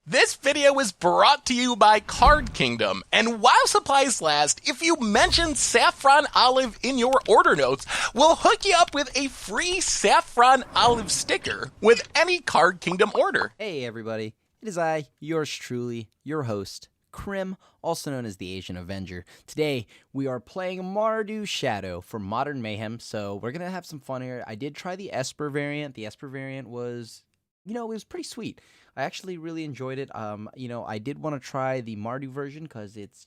This video is brought to you by Card Kingdom, and while supplies last, if you mention Saffron Olive in your order notes, we'll hook you up with a free Saffron Olive sticker with any Card Kingdom order. Hey everybody, it is I, yours truly, your host, Krim, also known as the Asian Avenger. Today, we are playing Mardu Shadow for Modern Mayhem, so we're going to have some fun here. I did try the Esper variant. The Esper variant was, it was pretty sweet. I actually really enjoyed it. I did want to try the Mardu version because it's,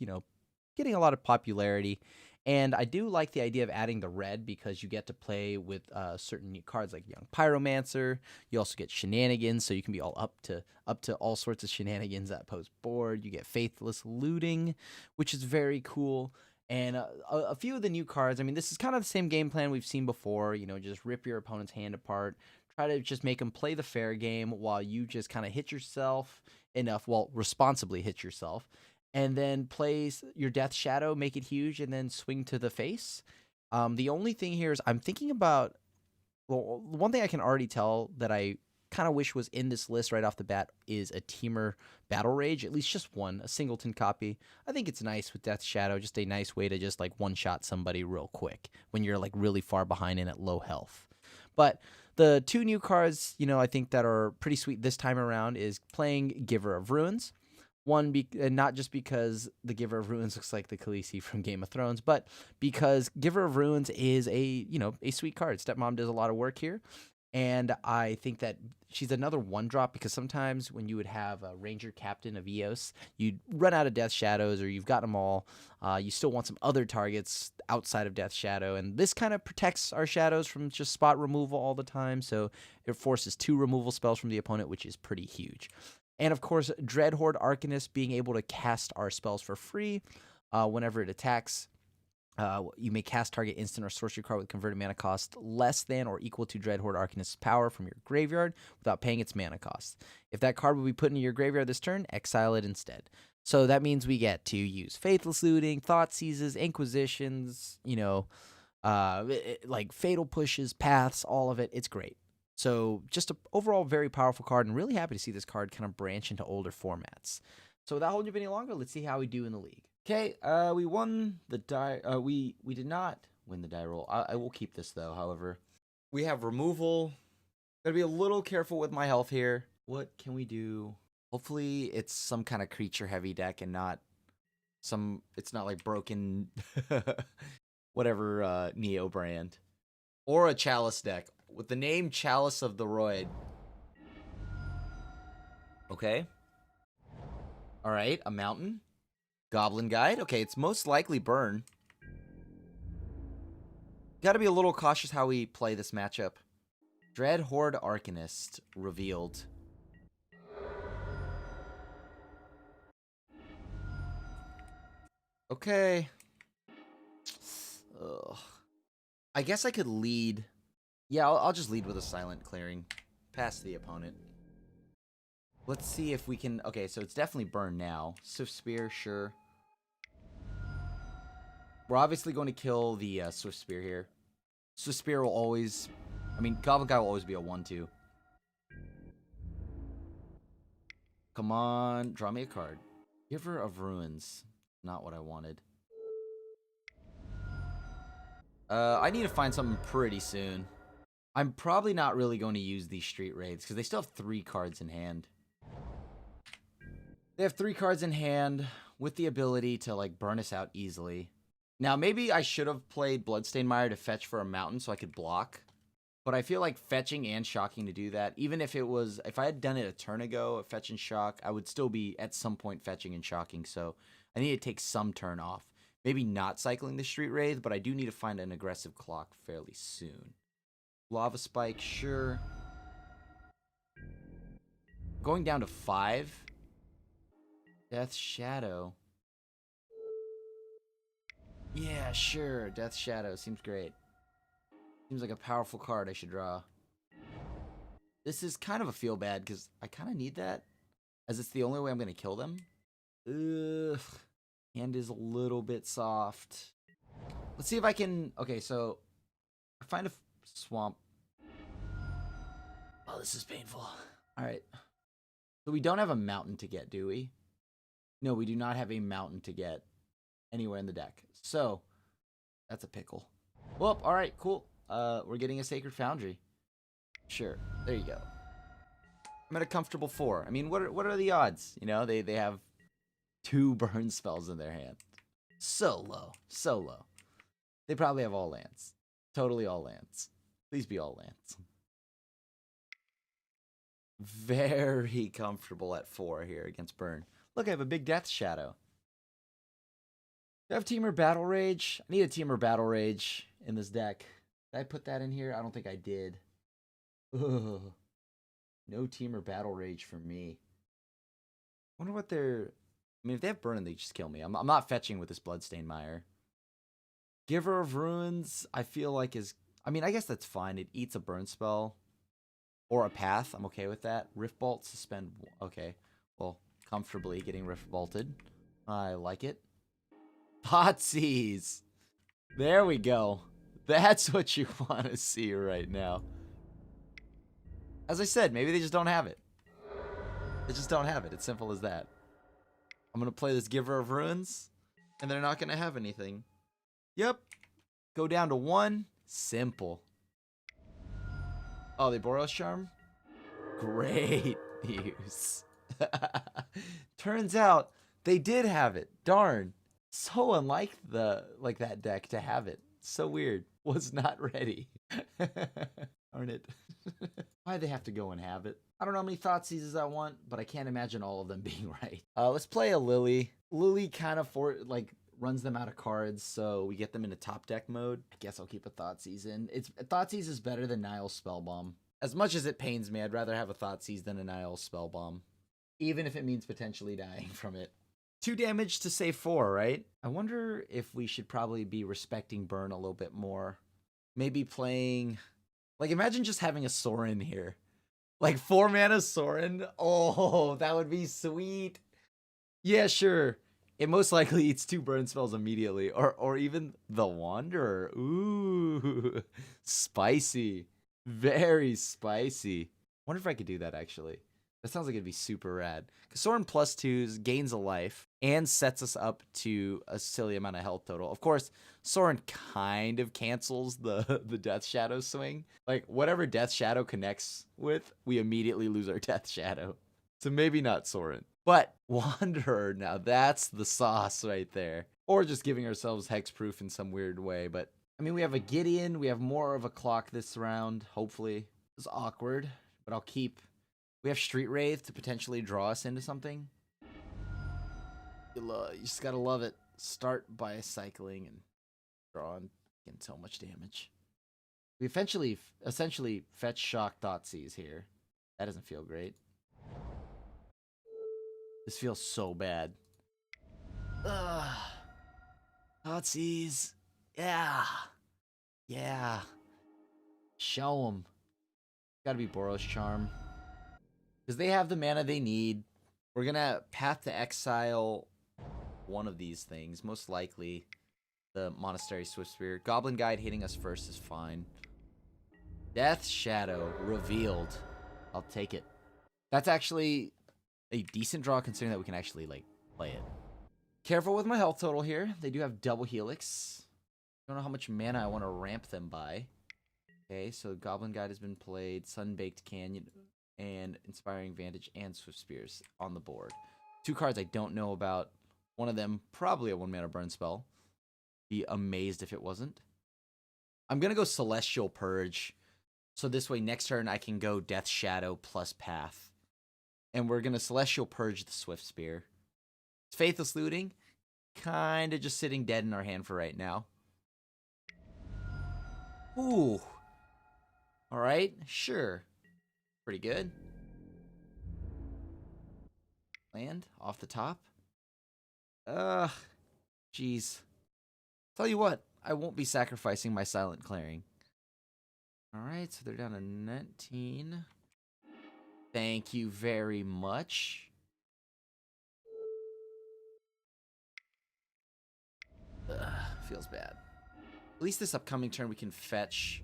getting a lot of popularity. And I do like the idea of adding the red because you get to play with certain new cards like Young Pyromancer. You also get Shenanigans, so you can be all up to all sorts of shenanigans that post board. You get Faithless Looting, which is very cool. And a few of the new cards, this is kind of the same game plan we've seen before. Just rip your opponent's hand apart. Try to just make them play the fair game while you just kind of hit yourself enough, responsibly hit yourself. And then plays your Death Shadow, make it huge, and then swing to the face. The only thing here is I'm thinking about, one thing I can already tell that I kind of wish was in this list right off the bat is a Teamer Battle Rage, at least just one, a singleton copy. I think it's nice with Death Shadow, just a nice way to just one-shot somebody real quick when you're really far behind and at low health. But the two new cards, I think that are pretty sweet this time around is playing Giver of Ruins. One, not just because the Giver of Ruins looks like the Khaleesi from Game of Thrones, but because Giver of Ruins is a sweet card. Stepmom does a lot of work here, and I think that she's another one-drop because sometimes when you would have a Ranger Captain of Eos, you'd run out of Death Shadows or you've got them all. You still want some other targets outside of Death Shadow, and this kind of protects our shadows from just spot removal all the time, so it forces 2 removal spells from the opponent, which is pretty huge. And, of course, Dreadhorde Arcanist being able to cast our spells for free whenever it attacks. You may cast target instant or sorcery card with converted mana cost less than or equal to Dreadhorde Arcanist's power from your graveyard without paying its mana cost. If that card will be put into your graveyard this turn, exile it instead. So that means we get to use Faithless Looting, Thought Seizes, Inquisitions, Fatal Pushes, Paths, all of it. It's great. So just an overall very powerful card, and really happy to see this card kind of branch into older formats. So without holding you any longer, let's see how we do in the league. Okay, we won the die. We did not win the die roll. I will keep this though. However, we have removal. Gotta be a little careful with my health here. What can we do? Hopefully, it's some kind of creature heavy deck and not some. It's not like broken, whatever Neo brand, or a Chalice deck. With the name Chalice of the Roid. Okay. Alright, a mountain. Goblin Guide. Okay, it's most likely burn. Gotta be a little cautious how we play this matchup. Dreadhorde Arcanist revealed. Okay. Ugh. I guess I could lead. Yeah, I'll just lead with a Silent Clearing. Past the opponent. Let's see if we can... Okay, so it's definitely burn now. Swift Spear, sure. We're obviously going to kill the Swift Spear here. Swift Spear will always... Goblin Guy will always be a 1-2. Come on, draw me a card. Giver of Ruins. Not what I wanted. I need to find something pretty soon. I'm probably not really going to use these street raids because they still have 3 cards in hand. They have 3 cards in hand with the ability to burn us out easily. Now maybe I should have played Bloodstained Mire to fetch for a mountain so I could block. But I feel like fetching and shocking to do that. Even if I had done it a turn ago, a fetch and shock, I would still be at some point fetching and shocking. So I need to take some turn off. Maybe not cycling the street wraith, but I do need to find an aggressive clock fairly soon. Lava Spike, sure. Going down to 5. Death Shadow. Yeah, sure. Death Shadow seems great. Seems like a powerful card I should draw. This is kind of a feel bad because I kind of need that, as it's the only way I'm going to kill them. Ugh. Hand is a little bit soft. Let's see if I can... Okay, so I find a swamp. Oh, this is painful. All right. So we don't have a mountain to get, do we? No, we do not have a mountain to get anywhere in the deck. So, that's a pickle. Well, alright, cool. We're getting a Sacred Foundry. Sure, there you go. I'm at a comfortable 4. I mean, what are the odds? You know, they have 2 burn spells in their hand. So low, so low. They probably have all lands. Totally all lands. Please be all lands. Very comfortable at 4 here against burn. Look, I have a big Death Shadow. Do I have Teamer Battle Rage? I need a Teamer Battle Rage in this deck. Did I put that in here? I don't think I did. Ugh. No Teamer Battle Rage for me. I wonder what they're... I mean, if they have Burn, they just kill me. I'm not fetching with this Bloodstained Mire. Giver of Runes, I feel like is... I mean, I guess that's fine. It eats a burn spell. Or a path. I'm okay with that. Rift Bolt, suspend... Okay. Well, comfortably getting Rift Bolted. I like it. Thoughtseize! There we go. That's what you want to see right now. As I said, maybe they just don't have it. They just don't have it. It's simple as that. I'm going to play this Giver of Runes, and they're not going to have anything. Yep. Go down to 1. Simple. Oh, they Boros Charm? Great news. Turns out they did have it. Darn. So unlike that deck to have it. So weird. Was not ready. Darn it. Why'd they have to go and have it? I don't know how many Thoughtseizes I want, but I can't imagine all of them being right. Let's play a Lily. Lily kind of runs them out of cards, so we get them into top deck mode. I guess I'll keep a Thoughtseize in. Thoughtseize is better than Nile's Spellbomb. As much as it pains me, I'd rather have a Thoughtseize than a Nile's Spellbomb. Even if it means potentially dying from it. 2 damage to save 4, right? I wonder if we should probably be respecting burn a little bit more. Maybe playing... Like, imagine just having a Sorin here. Like, 4 mana Sorin? Oh, that would be sweet. Yeah, sure. It most likely eats 2 burn spells immediately. Or even the Wanderer. Ooh. Spicy. Very spicy. Wonder if I could do that, actually. That sounds like it'd be super rad. Because Sorin +2s gains a life and sets us up to a silly amount of health total. Of course, Sorin kind of cancels the Death Shadow swing. Like, whatever Death Shadow connects with, we immediately lose our Death Shadow. So maybe not Sorin. But Wanderer, now that's the sauce right there. Or just giving ourselves hexproof in some weird way. But, I mean, we have a Gideon. We have more of a clock this round, hopefully. It's awkward, but I'll keep... We have Street Wraith to potentially draw us into something. You just gotta love it. Start by cycling and drawing so much damage. We essentially fetch Shock Thoughtseize here. That doesn't feel great. This feels so bad. Ugh. Thoughtseize. Yeah. Yeah. Show them. Gotta be Boros Charm. Because they have the mana they need. We're going to path to exile one of these things. Most likely the Monastery Swift Spear. Goblin Guide hitting us first is fine. Death Shadow revealed. I'll take it. That's actually a decent draw considering that we can actually play it. Careful with my health total here. They do have double Helix. Don't know how much mana I want to ramp them by. Okay, so Goblin Guide has been played. Sunbaked Canyon and Inspiring Vantage and Swift Spears on the board. 2 cards I don't know about. One of them, probably a 1-mana burn spell. Be amazed if it wasn't. I'm going to go Celestial Purge. So this way, next turn, I can go Death Shadow plus Path. And we're going to Celestial Purge the Swift Spear. Faithless Looting, kind of just sitting dead in our hand for right now. Ooh. All right, sure. Pretty good. Land off the top. Jeez. Tell you what, I won't be sacrificing my Silent Clearing. Alright, so they're down to 19. Thank you very much. Feels bad. At least this upcoming turn we can fetch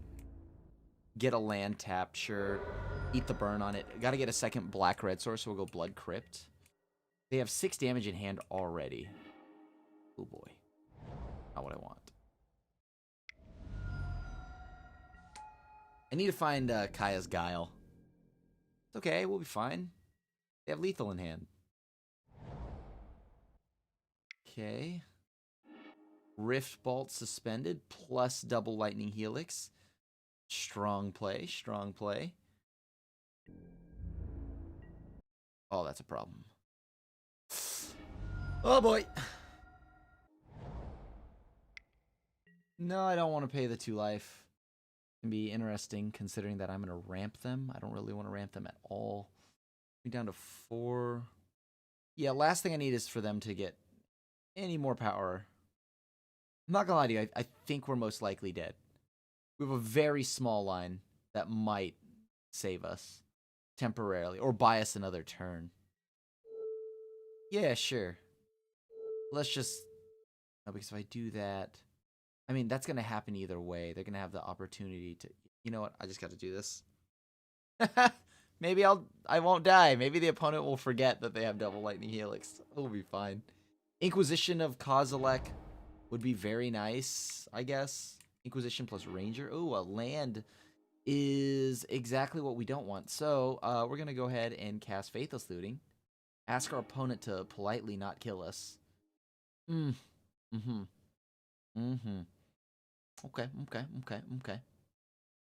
Get a land tap, sure. Eat the burn on it. Gotta get a second black-red source, so we'll go Blood Crypt. They have 6 damage in hand already. Oh boy. Not what I want. I need to find Kaya's Guile. It's okay, we'll be fine. They have lethal in hand. Okay. Rift Bolt suspended, plus double Lightning Helix. Strong play, strong play. Oh, that's a problem. Oh boy. No, I don't want to pay the 2 life. Can be interesting considering that I'm going to ramp them. I don't really want to ramp them at all. Be down to 4. Yeah, last thing I need is for them to get any more power. I'm not gonna lie to you, I think we're most likely dead. We have a very small line that might save us temporarily or buy us another turn. Yeah, sure. Let's just... No, because if I do that... I mean, that's going to happen either way. They're going to have the opportunity to... You know what? I just got to do this. Maybe I won't die. Maybe the opponent will forget that they have double Lightning Helix. We'll be fine. Inquisition of Kozilek would be very nice, I guess. Inquisition plus Ranger. Ooh, a land is exactly what we don't want. So, we're going to go ahead and cast Faithless Looting. Ask our opponent to politely not kill us. Okay.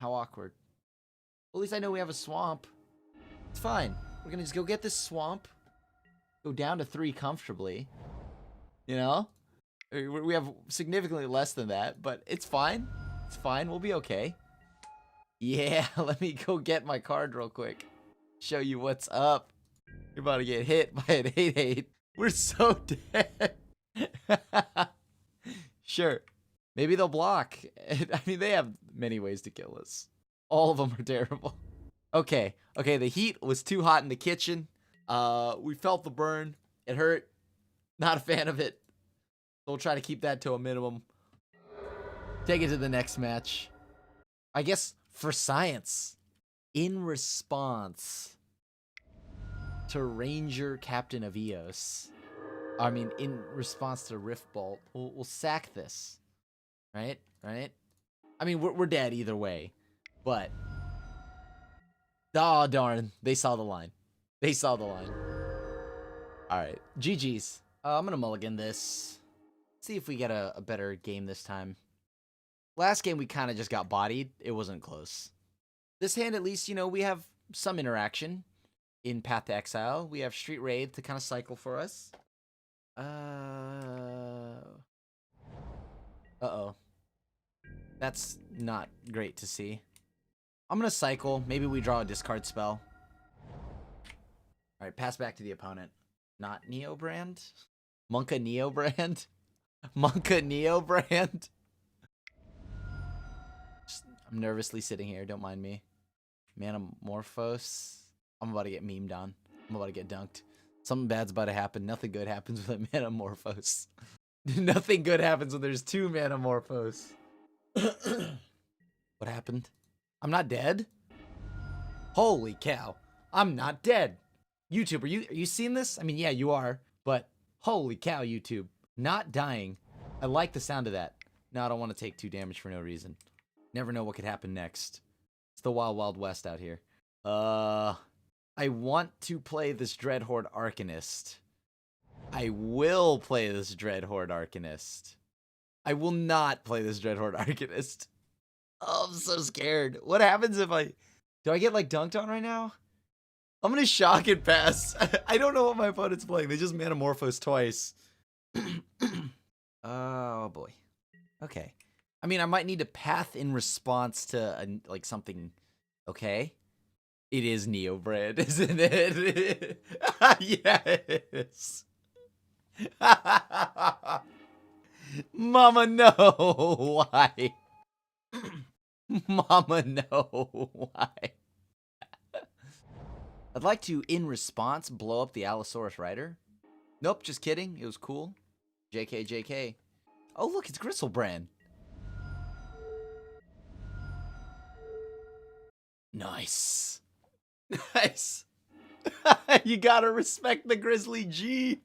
How awkward. Well, at least I know we have a swamp. It's fine. We're gonna just go get this swamp. Go down to 3 comfortably. You know? We have significantly less than that, but it's fine. It's fine. We'll be okay. Yeah, let me go get my card real quick. Show you what's up. You're about to get hit by an 8/8. We're so dead. Sure. Maybe they'll block. I mean, they have many ways to kill us. All of them are terrible. Okay, the heat was too hot in the kitchen. We felt the burn. It hurt. Not a fan of it. So we'll try to keep that to a minimum. Take it to the next match. I guess for science. In response to Ranger Captain of Eos. I mean, in response to Rift Bolt, we'll sack this. Right? I mean, we're dead either way. But... oh, darn. They saw the line. Alright. GG's. I'm gonna mulligan this. See if we get a better game this time. Last game, we kind of just got bodied. It wasn't close. This hand, at least, you know, we have some interaction. In Path to Exile, we have Street Raid to kind of cycle for us. Uh-oh. That's not great to see. I'm gonna cycle. Maybe we draw a discard spell. Alright, pass back to the opponent. Not Neo Brand? Monka Neo Brand? Monka Neo Brand? I'm nervously sitting here, don't mind me. Manamorphose. I'm about to get memed on. I'm about to get dunked. Something bad's about to happen. Nothing good happens with a Manamorphose. Nothing good happens when there's 2 Manamorphose. What happened? I'm not dead? Holy cow. I'm not dead. YouTube, are you seeing this? I mean, yeah, you are. But holy cow, YouTube. Not dying. I like the sound of that. No, I don't want to take 2 damage for no reason. Never know what could happen next. It's the wild, wild west out here. I want to play this Dreadhorde Arcanist. I will play this Dreadhorde Arcanist. I will not play this Dreadhorde Arcanist. Oh, I'm so scared. What happens if I... do I get, like, dunked on right now? I'm gonna shock and pass. I don't know what my opponent's playing. They just Manamorphose twice. Oh, boy. Okay. I mean, I might need to path in response to, like, something... okay. It is Neo Brand, isn't it? Yes. Mama, no. Why? Mama, no. Why? I'd like to, in response, blow up the Allosaurus Rider. Nope, just kidding. It was cool. JK. Oh, look, it's Gristlebrand. Nice. Nice. You gotta respect the Grizzly G.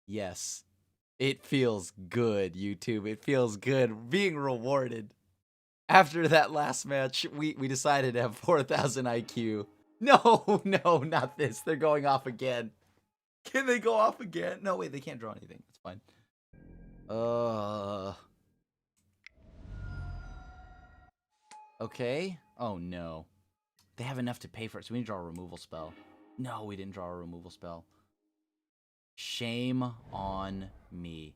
Yes. It feels good, YouTube. It feels good being rewarded. After that last match, we decided to have 4,000 IQ. No, no, not this. They're going off again. Can they go off again? No, wait, they can't draw anything. It's fine. Okay. Oh, no. They have enough to pay for it, so we need to draw a removal spell. No, we didn't draw a removal spell. Shame on me.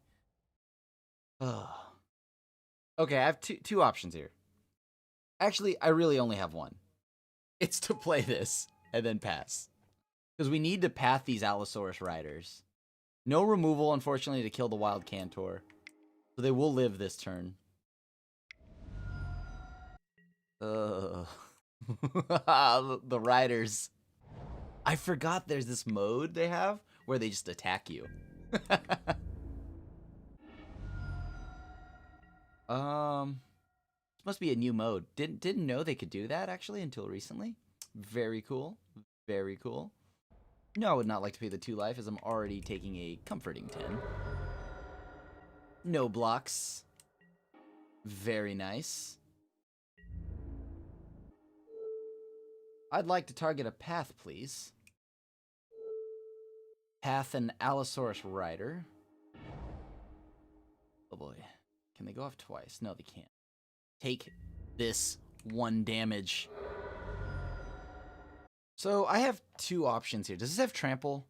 Ugh. Okay, I have two options here. Actually, I really only have one. It's to play this and then pass. Because we need to path these Allosaurus Riders. No removal, unfortunately, to kill the Wild Cantor. So they will live this turn. The Riders. I forgot there's this mode they have where they just attack you. This must be a new mode. Didn't know they could do that actually until recently. Very cool. Very cool. No, I would not like to pay the 2 life as I'm already taking a comforting 10. No blocks. Very nice. I'd like to target a path, please. Path and Allosaurus Rider. Oh boy. Can they go off twice? No, they can't. Take this 1 damage. So I have 2 options here. Does this have trample?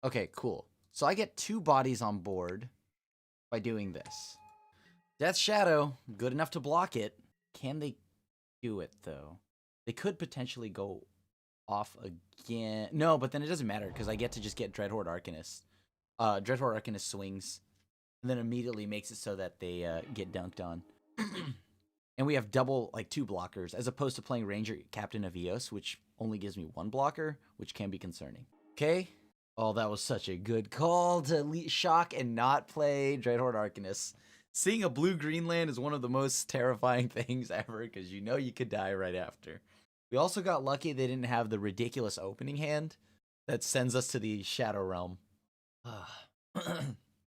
Okay, cool. So I get 2 bodies on board by doing this. Death Shadow, good enough to block it. Can they do it, though? They could potentially go off again. No, but then it doesn't matter, because I get to just get Dreadhorde Arcanist. Dreadhorde Arcanist swings, and then immediately makes it so that they get dunked on. And we have double, like, 2 blockers, as opposed to playing Ranger Captain of Eos, which only gives me 1 blocker, which can be concerning. Okay. Oh, that was such a good call to shock and not play Dreadhorde Arcanist. Seeing a blue-green land is one of the most terrifying things ever, because you know you could die right after. We also got lucky they didn't have the ridiculous opening hand that sends us to the Shadow Realm.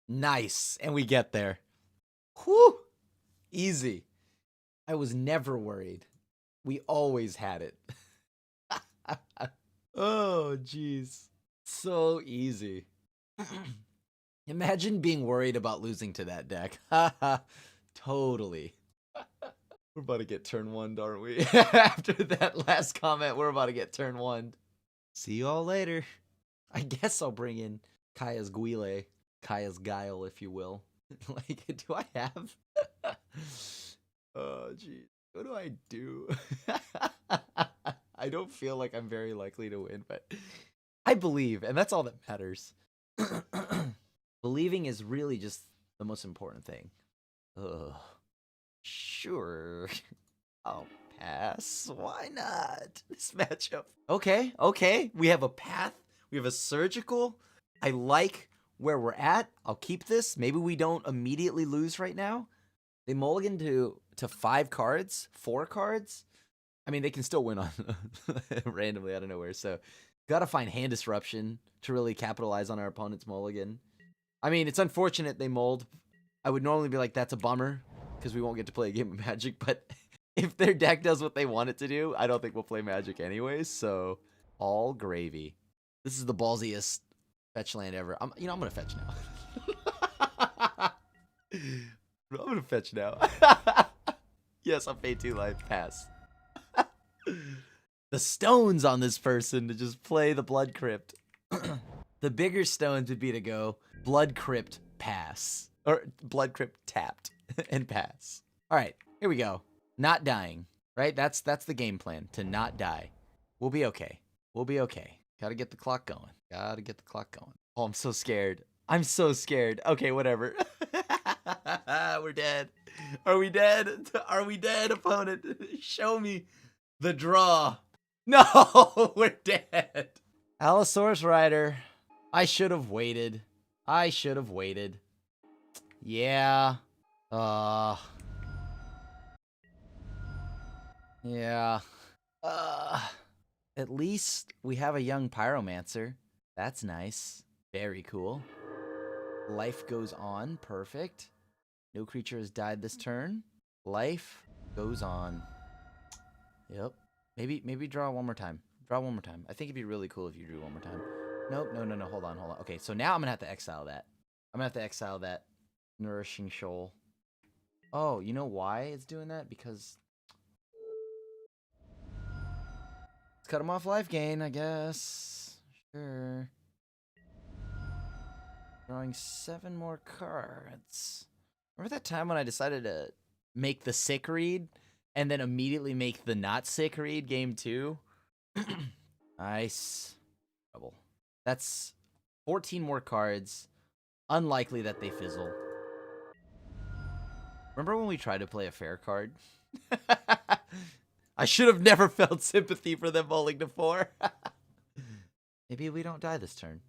Nice. And we get there. Whew. Easy. I was never worried. We always had it. Oh, jeez. So easy. Imagine being worried about losing to that deck. Totally. We're about to get turn 1, aren't we? After that last comment, we're about to get turn 1. See you all later. I guess I'll bring in Kaya's Guile. Kaya's Guile, if you will. Like, do I have? Oh, geez. What do I do? I don't feel like I'm very likely to win, but I believe, and that's all that matters. Believing is really just the most important thing. Ugh. Sure. I'll pass. Why not? This matchup. Okay. We have a path. We have a surgical. I like where we're at. I'll keep this. Maybe we don't immediately lose right now. They mulligan to 5 cards, 4 cards. I mean, they can still win on randomly out of nowhere. So, gotta find hand disruption to really capitalize on our opponent's mulligan. I mean, it's unfortunate they mulled. I would normally be like, that's a bummer, because we won't get to play a game of Magic. But if their deck does what they want it to do, I don't think we'll play Magic anyways. So, all gravy. This is the ballsiest fetch land ever. I'm gonna fetch now. I'm gonna fetch now. Yes, I'll pay 2 life. Pass. The stones on this person to just play the Blood Crypt. The bigger stones would be to go Blood Crypt pass. Or Blood Crypt tapped and pass. Alright, here we go. Not dying. Right? That's the game plan. To not die. We'll be okay. We'll be okay. Gotta get the clock going. Gotta get the clock going. Oh, I'm so scared. I'm so scared. Okay, whatever. We're dead. Are we dead? Are we dead, opponent? Show me the draw. No, we're dead. Allosaurus Rider. I should have waited. I should have waited. Yeah. Yeah. At least we have a young pyromancer. That's nice. Very cool. Life goes on. Perfect. No creature has died this turn. Life goes on. Yep. Maybe draw one more time. Draw one more time. I think it'd be really cool if you drew one more time. Nope, no. Hold on. Okay, so now I'm gonna have to exile that. I'm gonna have to exile that Nourishing Shoal. Oh, you know why it's doing that? Because let's cut him off life gain, I guess. Sure. Drawing 7 more cards. Remember that time when I decided to make the sick read and then immediately make the not sick read game 2? Nice. Trouble. That's 14 more cards. Unlikely that they fizzle. Remember when we tried to play a fair card? I should have never felt sympathy for them bowling to 4. Maybe we don't die this turn.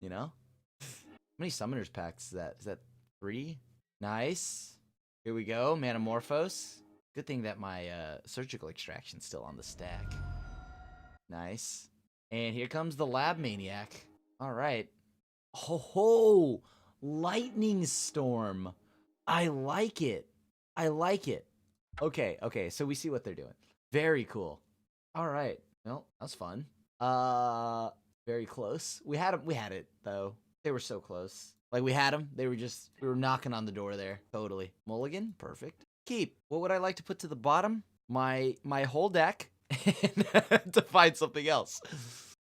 You know? How many Summoner's Packs is that? Is that 3? Nice. Here we go. Manamorphose. Good thing that my Surgical Extraction's still on the stack. Nice. And here comes the Lab Maniac. Alright. Ho! Lightning Storm. I like it. I like it. Okay, so we see what they're doing. Very cool. Alright. Well, that was fun. Very close. We had it, though. They were so close. Like, we had them. We were knocking on the door there. Totally. Mulligan. Perfect. Keep. What would I like to put to the bottom? My whole deck. To find something else.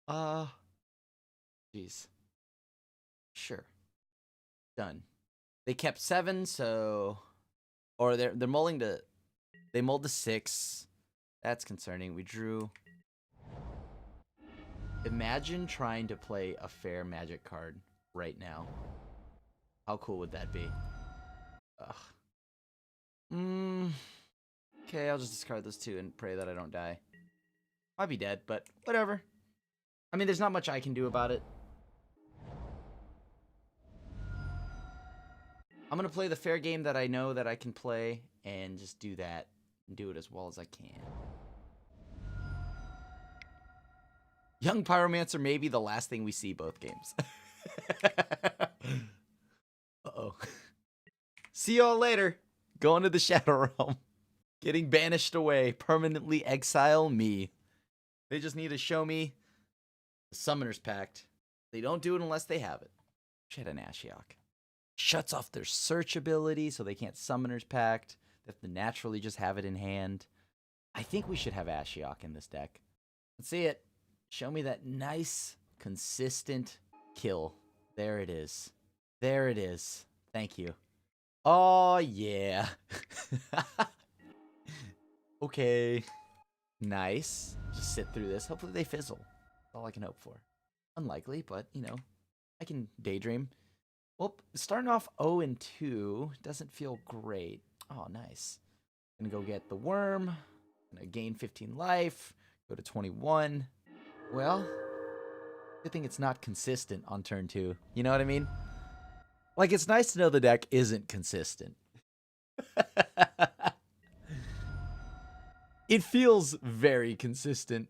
Jeez. Sure. Done. They kept 7, so... Or they're mulling to... They mulled to 6. That's concerning. We drew... Imagine trying to play a fair Magic card right now. How cool would that be? Ugh. Okay, I'll just discard those 2 and pray that I don't die. Might be dead, but whatever. I mean, there's not much I can do about it. I'm going to play the fair game that I know that I can play and just do that and do it as well as I can. Young Pyromancer may be the last thing we see both games. Uh-oh. See y'all later. Going to the Shadow Realm. Getting banished away. Permanently exile me. They just need to show me the Summoner's Pact. They don't do it unless they have it. Shit, an Ashiok. Shuts off their search ability so they can't Summoner's Pact. They have to naturally just have it in hand. I think we should have Ashiok in this deck. Let's see it. Show me that nice, consistent kill. There it is. There it is. Thank you. Oh, yeah. Okay. Nice. Just sit through this. Hopefully they fizzle. That's all I can hope for. Unlikely, but, you know, I can daydream. Well, starting off 0-2 doesn't feel great. Oh, nice. Gonna go get the worm. Gonna gain 15 life. Go to 21. Well, good thing it's not consistent on turn 2. You know what I mean? Like, it's nice to know the deck isn't consistent. It feels very consistent.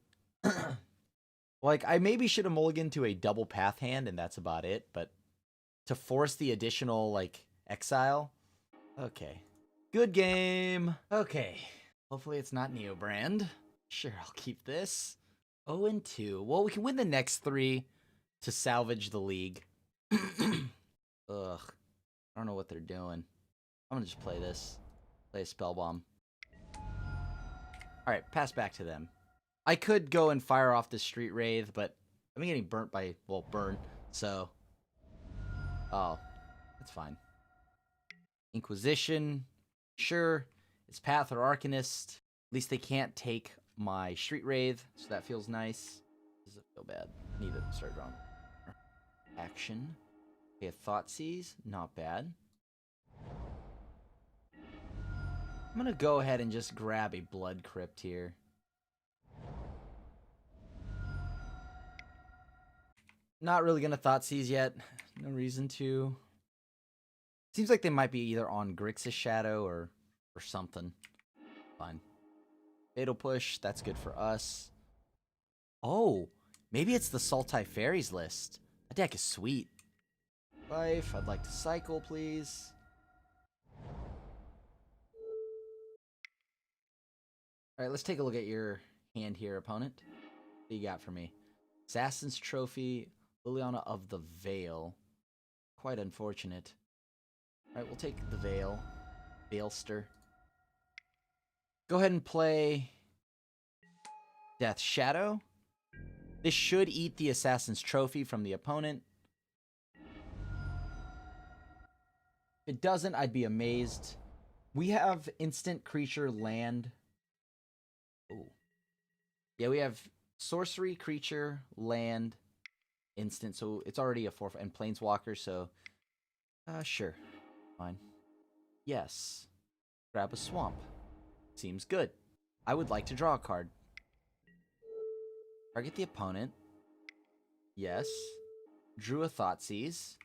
Like, I maybe should have mulliganed to a double path hand, and that's about it. But to force the additional, like, exile? Okay. Good game. Okay. Hopefully it's not Neobrand. Sure, I'll keep this. 0-2. Well, we can win the next 3 to salvage the league. Ugh. I don't know what they're doing. I'm gonna just play this. Play a Spellbomb. Alright, pass back to them. I could go and fire off the Street Wraith, but I'm getting burnt by, well, burn, so... Oh, that's fine. Inquisition. Sure, it's Path or Arcanist. At least they can't take my Street Wraith, so that feels nice. Does it feel bad? I need to start drawing. Action. Okay, a Thoughtseize. Not bad. I'm gonna go ahead and just grab a Blood Crypt here. Not really gonna Thoughtseize yet. No reason to. Seems like they might be either on Grixis Shadow or something. Fine. Fatal Push, that's good for us. Oh, maybe it's the Sultai Fairies list. That deck is sweet. Life, I'd like to cycle, please. Alright, let's take a look at your hand here, opponent. What do you got for me? Assassin's Trophy, Liliana of the Veil. Quite unfortunate. Alright, we'll take the Veil. Veilster. Go ahead and play Death Shadow. This should eat the Assassin's Trophy from the opponent. If it doesn't, I'd be amazed. We have instant creature land. Ooh. Yeah, we have sorcery, creature, land, instant. So it's already a 4 and planeswalker, so sure. Fine. Yes. Grab a swamp. Seems good. I would like to draw a card. Target the opponent. Yes. Drew a Thoughtseize.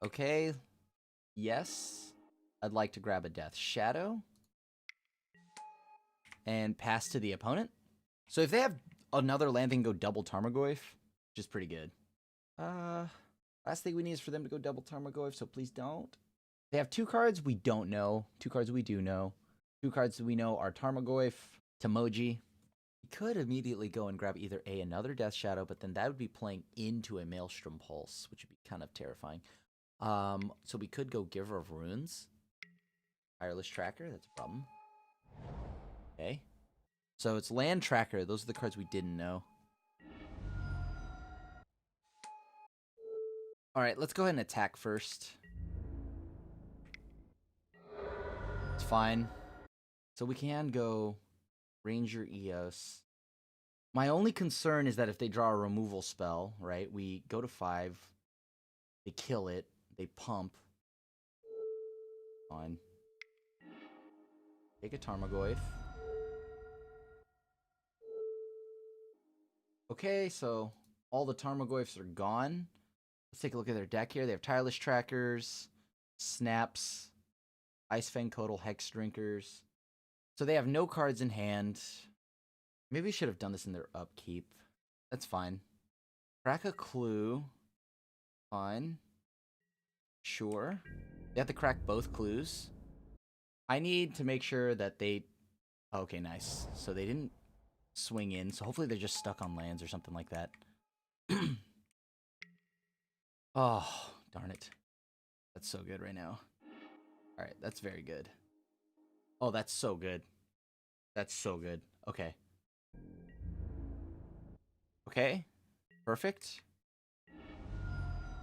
Okay. Yes. I'd like to grab a Death Shadow. And pass to the opponent. So if they have another land, they can go double Tarmogoyf, which is pretty good. Last thing we need is for them to go double Tarmogoyf, so please don't. They have 2 cards we don't know. 2 cards we do know. 2 cards that we know are Tarmogoyf, Tamoji. We could immediately go and grab either another Death Shadow, but then that would be playing into a Maelstrom Pulse, which would be kind of terrifying. So we could go Giver of Runes. Tireless Tracker, that's a problem. Okay. So it's Land Tracker. Those are the cards we didn't know. Alright, let's go ahead and attack first. It's fine. So we can go Ranger Eos. My only concern is that if they draw a removal spell, right, we go to 5, they kill it, they pump. Fine. Take a Tarmogoyf. Okay, so all the Tarmogoyfs are gone. Let's take a look at their deck here. They have Tireless Trackers, Snaps, Icefang Codal, Hex Drinkers. So they have no cards in hand. Maybe we should have done this in their upkeep. That's fine. Crack a Clue. Fine. Sure. They have to crack both clues. I need to make sure that they... Okay, nice. So they didn't swing in, so hopefully they're just stuck on lands or something like that. Oh, darn it. That's so good right now. Alright, that's very good. Oh, that's so good. That's so good. Okay. Okay. Perfect.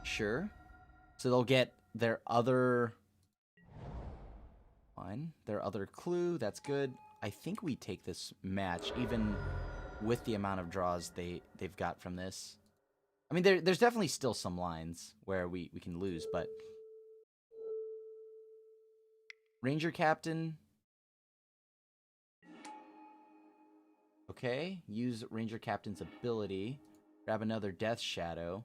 Sure. So they'll get their other... Fine. Their other clue. That's good. I think we take this match, even with the amount of draws they've got from this. I mean, there's definitely still some lines where we can lose, but... Ranger Captain. Okay, use Ranger Captain's ability. Grab another Death Shadow.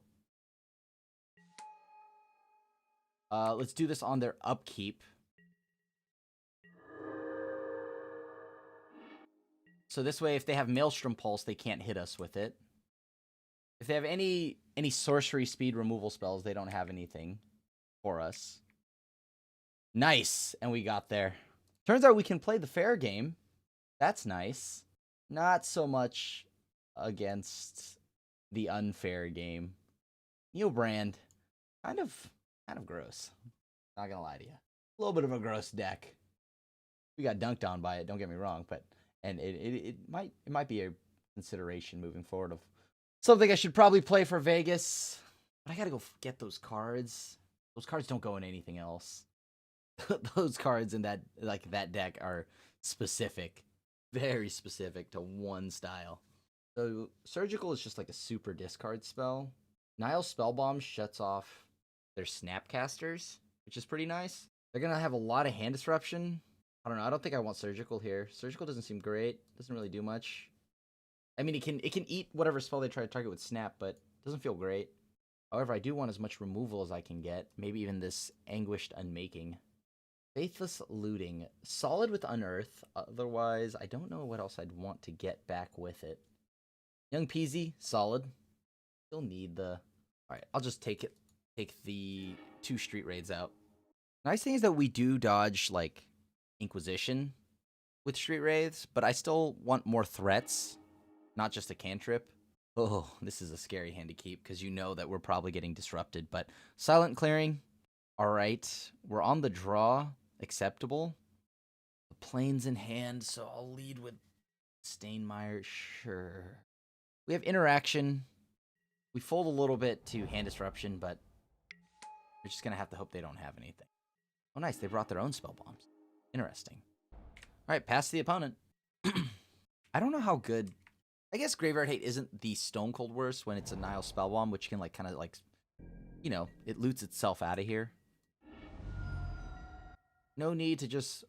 Let's do this on their upkeep. So this way, if they have Maelstrom Pulse, they can't hit us with it. If they have any sorcery speed removal spells, they don't have anything for us. Nice, and we got there. Turns out we can play the fair game. That's nice. Not so much against the unfair game. Neobrand, kind of gross. Not gonna lie to you. A little bit of a gross deck. We got dunked on by it, don't get me wrong, but it might be a consideration moving forward of something I should probably play for Vegas. But I gotta go get those cards. Those cards don't go in anything else. Those cards in that deck are specific. Very specific to one style. So Surgical is just like a super discard spell. Nile Spellbomb shuts off their Snapcasters, which is pretty nice. They're gonna have a lot of hand disruption. I don't know. I don't think I want Surgical here. Surgical doesn't seem great. Doesn't really do much. I mean, it can eat whatever spell they try to target with Snap, but it doesn't feel great. However, I do want as much removal as I can get. Maybe even this Anguished Unmaking. Faithless Looting. Solid with Unearth. Otherwise, I don't know what else I'd want to get back with it. Young Peasy. Solid. Still need the... Alright, I'll just take it. Take the 2 street raids out. Nice thing is that we do dodge, like, Inquisition with street raids, but I still want more threats, not just a cantrip. Oh, this is a scary hand to keep, because you know that we're probably getting disrupted, but Silent Clearing, alright. We're on the draw, acceptable. The plane's in hand, so I'll lead with Stainmire, sure. We have Interaction. We fold a little bit to Hand Disruption, but we're just going to have to hope they don't have anything. Oh, nice. They brought their own spell bombs. Interesting. All right, pass the opponent. I don't know how good... I guess Graveyard Hate isn't the Stone Cold worst when it's a Nile spell bomb, which can, like, kind of, like, you know, it loots itself out of here. No need to just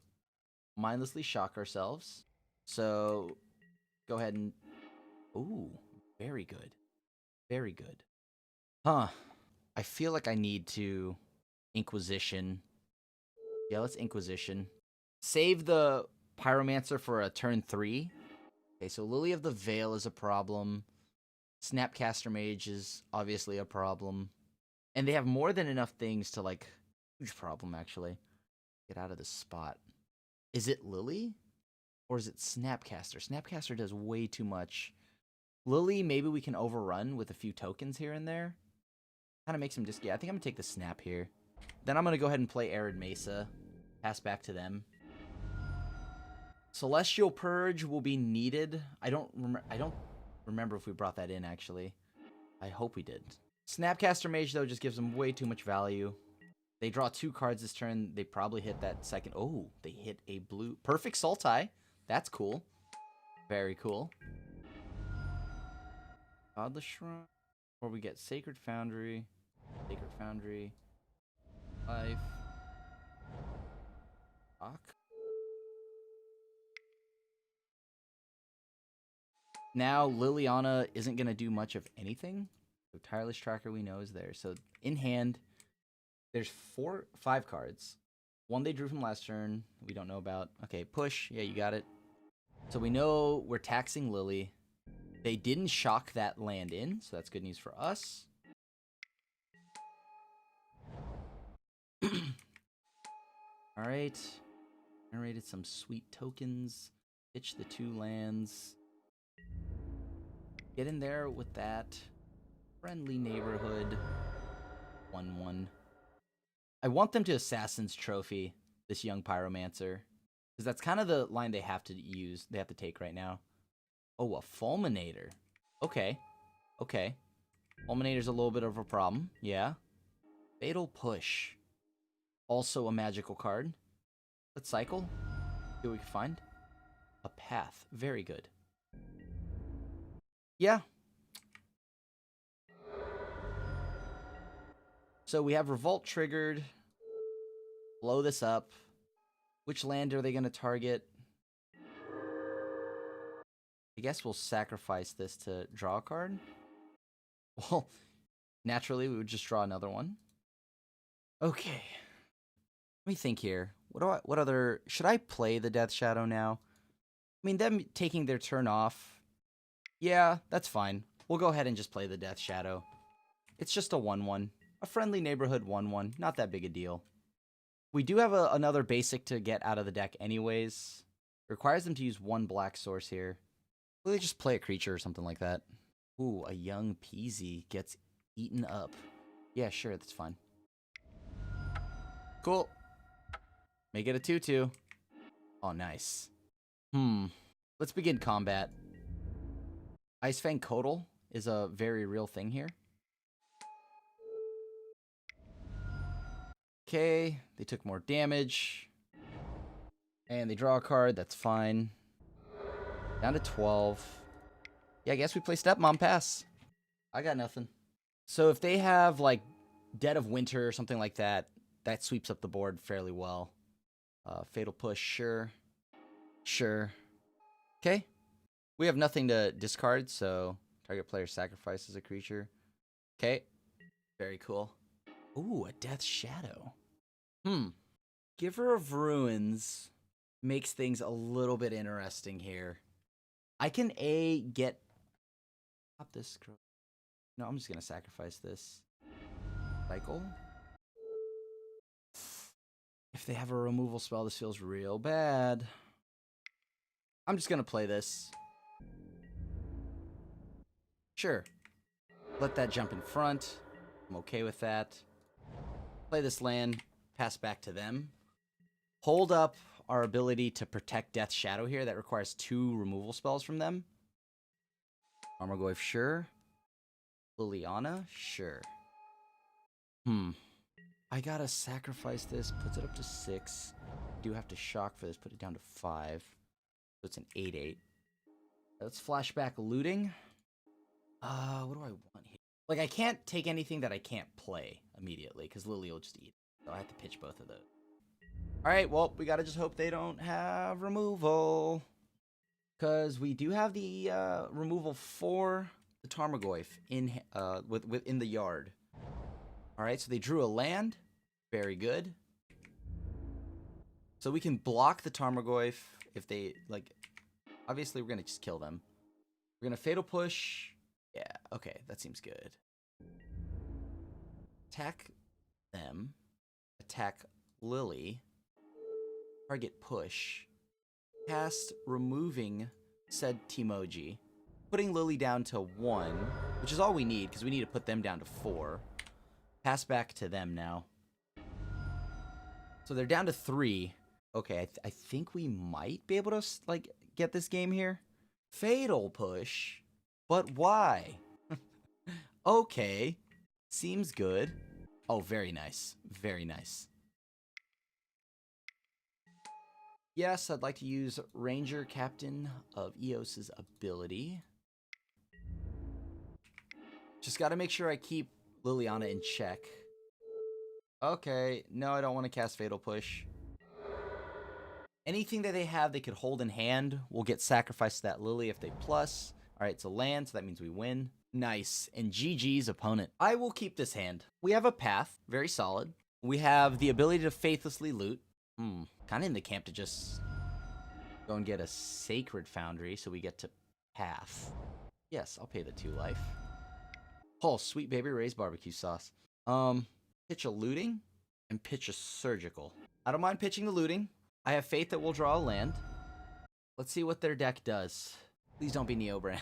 mindlessly shock ourselves. So, go ahead and... Ooh, very good. Very good. Huh. I feel like I need to Inquisition. Yeah, let's Inquisition. Save the Pyromancer for a turn 3. Okay, so Lily of the Veil is a problem. Snapcaster Mage is obviously a problem. And they have more than enough things to, like... Huge problem, actually. Get out of this spot. Is it Lily? Or is it Snapcaster? Snapcaster does way too much. Lily, maybe we can overrun with a few tokens here and there. Kind of makes him just... Yeah, I think I'm going to take the snap here. Then I'm going to go ahead and play Arid Mesa. Pass back to them. Celestial Purge will be needed. I don't remember if we brought that in, actually. I hope we did. Snapcaster Mage, though, just gives them way too much value. They draw 2 cards this turn. They probably hit that second... Oh, they hit a blue... Perfect Sultai. That's cool. Very cool. Godless Shrine. Or we get Sacred Foundry. Sacred Foundry. Life. Rock. Now, Liliana isn't going to do much of anything. So Tireless Tracker we know is there. So in hand, there's 5 cards. One they drew from last turn. We don't know about. Okay, push. Yeah, you got it. So we know we're taxing Lily. They didn't shock that land in, so that's good news for us. Alright. Generated some sweet tokens. Pitch the 2 lands. Get in there with that. Friendly Neighborhood. 1/1. I want them to Assassin's Trophy this young Pyromancer. Because that's kind of the line they have to use. They have to take right now. Oh, a Fulminator. Okay. Okay. Fulminator's a little bit of a problem. Yeah. Fatal Push. Also a magical card. Let's cycle. See what we can find. A Path. Very good. Yeah. So we have Revolt triggered. Blow this up. Which land are they going to target? I guess we'll sacrifice this to draw a card. Well, naturally, we would just draw another one. Okay. Let me think here. What other... Should I play the Death Shadow now? I mean, them taking their turn off. Yeah, that's fine. We'll go ahead and just play the Death Shadow. It's just a 1/1. A friendly neighborhood 1/1. Not that big a deal. We do have another basic to get out of the deck anyways. It requires them to use 1 black source here. Will they just play a creature or something like that? Ooh, a young Peasy gets eaten up. Yeah, sure, that's fine. Cool. Make it a 2/2. Oh, nice. Let's begin combat. Icefang Kotal is a very real thing here. Okay, they took more damage. And they draw a card, that's fine. Down to 12. Yeah, I guess we play Stepmom Pass. I got nothing. So if they have, like, Dead of Winter or something like that, that sweeps up the board fairly well. Fatal Push, sure. Sure. Okay. We have nothing to discard, so target player sacrifices a creature. Okay. Very cool. Ooh, a Death Shadow. Giver of Ruins makes things a little bit interesting here. I can get... Stop this. No, I'm just going to sacrifice this. Cycle. If they have a removal spell, this feels real bad. I'm just going to play this. Sure. Let that jump in front. I'm okay with that. Play this land. Pass back to them. Hold up our ability to protect Death Shadow here. That requires 2 removal spells from them. Armorgoyf, sure. Liliana, sure. I gotta sacrifice this. Puts it up to 6. Do have to shock for this. Put it down to 5. So it's an 8/8. Let's flashback looting. What do I want here? Like, I can't take anything that I can't play immediately, because Lily will just eat it. So I have to pitch both of those. Alright, well, we gotta just hope they don't have removal. Because we do have the removal for the Tarmogoyf within the yard. Alright, so they drew a land. Very good. So we can block the Tarmogoyf if they, like... Obviously, we're gonna just kill them. We're gonna Fatal Push... Yeah, okay, that seems good. Attack them. Attack Lily. Target push. Cast removing said Timoji. Putting Lily down to 1, which is all we need, because we need to put them down to 4. Pass back to them now. So they're down to 3. Okay, I think we might be able to, like, get this game here. Fatal Push? But why? Okay. Seems good. Oh, very nice. Very nice. Yes, I'd like to use Ranger Captain of Eos's ability. Just gotta make sure I keep Liliana in check. Okay, no, I don't want to cast Fatal Push. Anything that they have they could hold in hand will get sacrificed to that Lily if they plus. Alright, it's a land, so that means we win. Nice. And GG's opponent. I will keep this hand. We have a path. Very solid. We have the ability to faithlessly loot. Kind of in the camp to just go and get a Sacred Foundry so we get to path. Yes, I'll pay the 2 life. Oh, sweet baby Ray's barbecue sauce. Pitch a looting and pitch a surgical. I don't mind pitching the looting. I have faith that we'll draw a land. Let's see what their deck does. Please don't be Neobrand.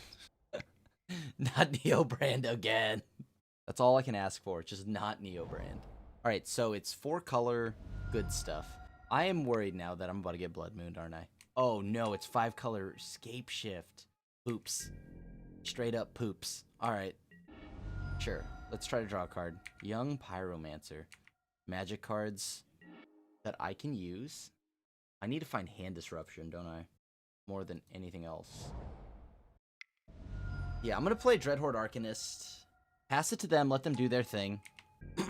Not Neobrand again. That's all I can ask for, just not Neobrand. Alright, so it's 4-color good stuff. I am worried now that I'm about to get Blood Mooned, aren't I? Oh no, it's 5-color Scape Shift. Poops. Straight up poops. Alright. Sure. Let's try to draw a card. Young Pyromancer. Magic cards that I can use. I need to find Hand Disruption, don't I? More than anything else. Yeah, I'm going to play Dreadhorde Arcanist. Pass it to them, let them do their thing. Do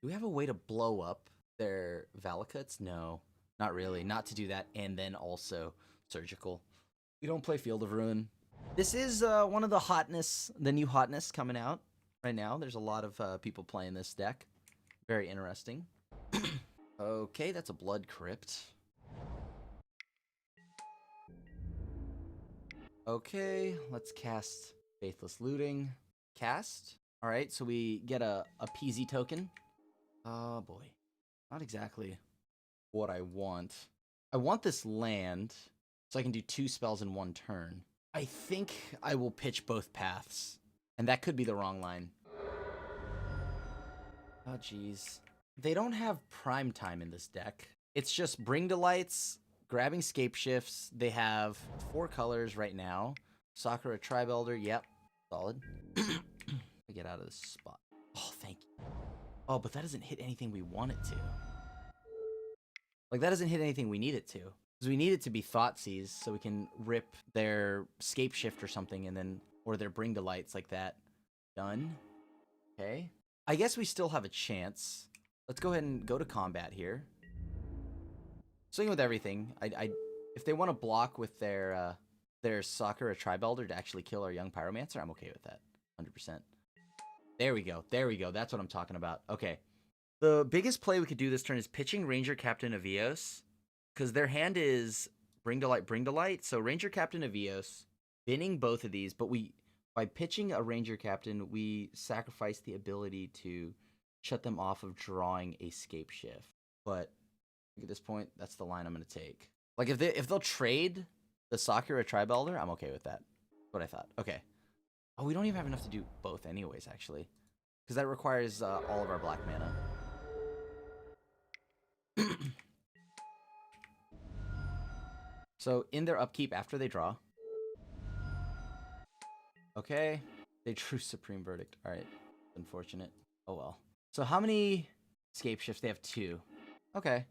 we have a way to blow up their Valakuts? No, not really. Not to do that, and then also Surgical. We don't play Field of Ruin. This is one of the new hotness coming out right now. There's a lot of people playing this deck. Very interesting. Okay, that's a Blood Crypt. Okay, let's cast Faithless Looting. Cast. Alright, so we get a PZ token. Oh boy. Not exactly what I want. I want this land so I can do 2 spells in 1 turn. I think I will pitch both paths. And that could be the wrong line. Oh jeez. They don't have prime time in this deck. It's just Bring to Lights, grabbing Scape Shifts. They have 4 colors right now. Sakura Tribe Elder, yep. Solid. Get out of this spot. Oh, thank you. Oh, but that doesn't hit anything we want it to. Like, that doesn't hit anything we need it to. Because we need it to be Thoughtseize, so we can rip their Scape Shift or something, and then, or their Bring to Lights like that. Done. Okay. I guess we still have a chance. Let's go ahead and go to combat here. Swing with everything. If they want to block with their Sakura Tribe Elder to actually kill our Young Pyromancer, I'm okay with that. 100%. There we go. There we go. That's what I'm talking about. Okay. The biggest play we could do this turn is pitching Ranger Captain of Eos, because their hand is Bring to Light. So Ranger Captain of Eos, binning both of these, but by pitching a Ranger Captain, we sacrifice the ability to shut them off of drawing a Scape Shift. But at this point, that's the line I'm going to take. Like, if they'll trade the Sakura Tribe Elder, I'm okay with that. That's what I thought. Okay. Oh, we don't even have enough to do both anyways, actually. Because that requires all of our black mana. So, in their upkeep after they draw. Okay. They drew Supreme Verdict. Alright. Unfortunate. Oh well. So, how many Scape Shifts? They have 2. Okay.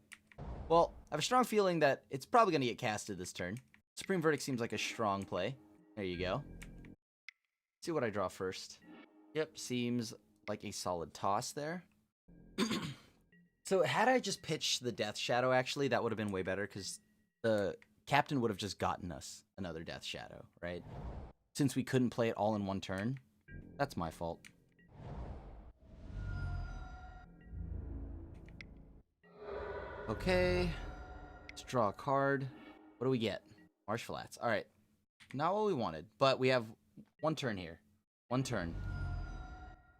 Well, I have a strong feeling that it's probably going to get casted this turn. Supreme Verdict seems like a strong play. There you go. Let's see what I draw first. Yep, seems like a solid toss there. So had I just pitched the Death Shadow, actually, that would have been way better, because the captain would have just gotten us another Death Shadow, right? Since we couldn't play it all in one turn. That's my fault. Okay. Let's draw a card. What do we get? Marsh Flats. Alright. Not what we wanted, but we have one turn here. One turn.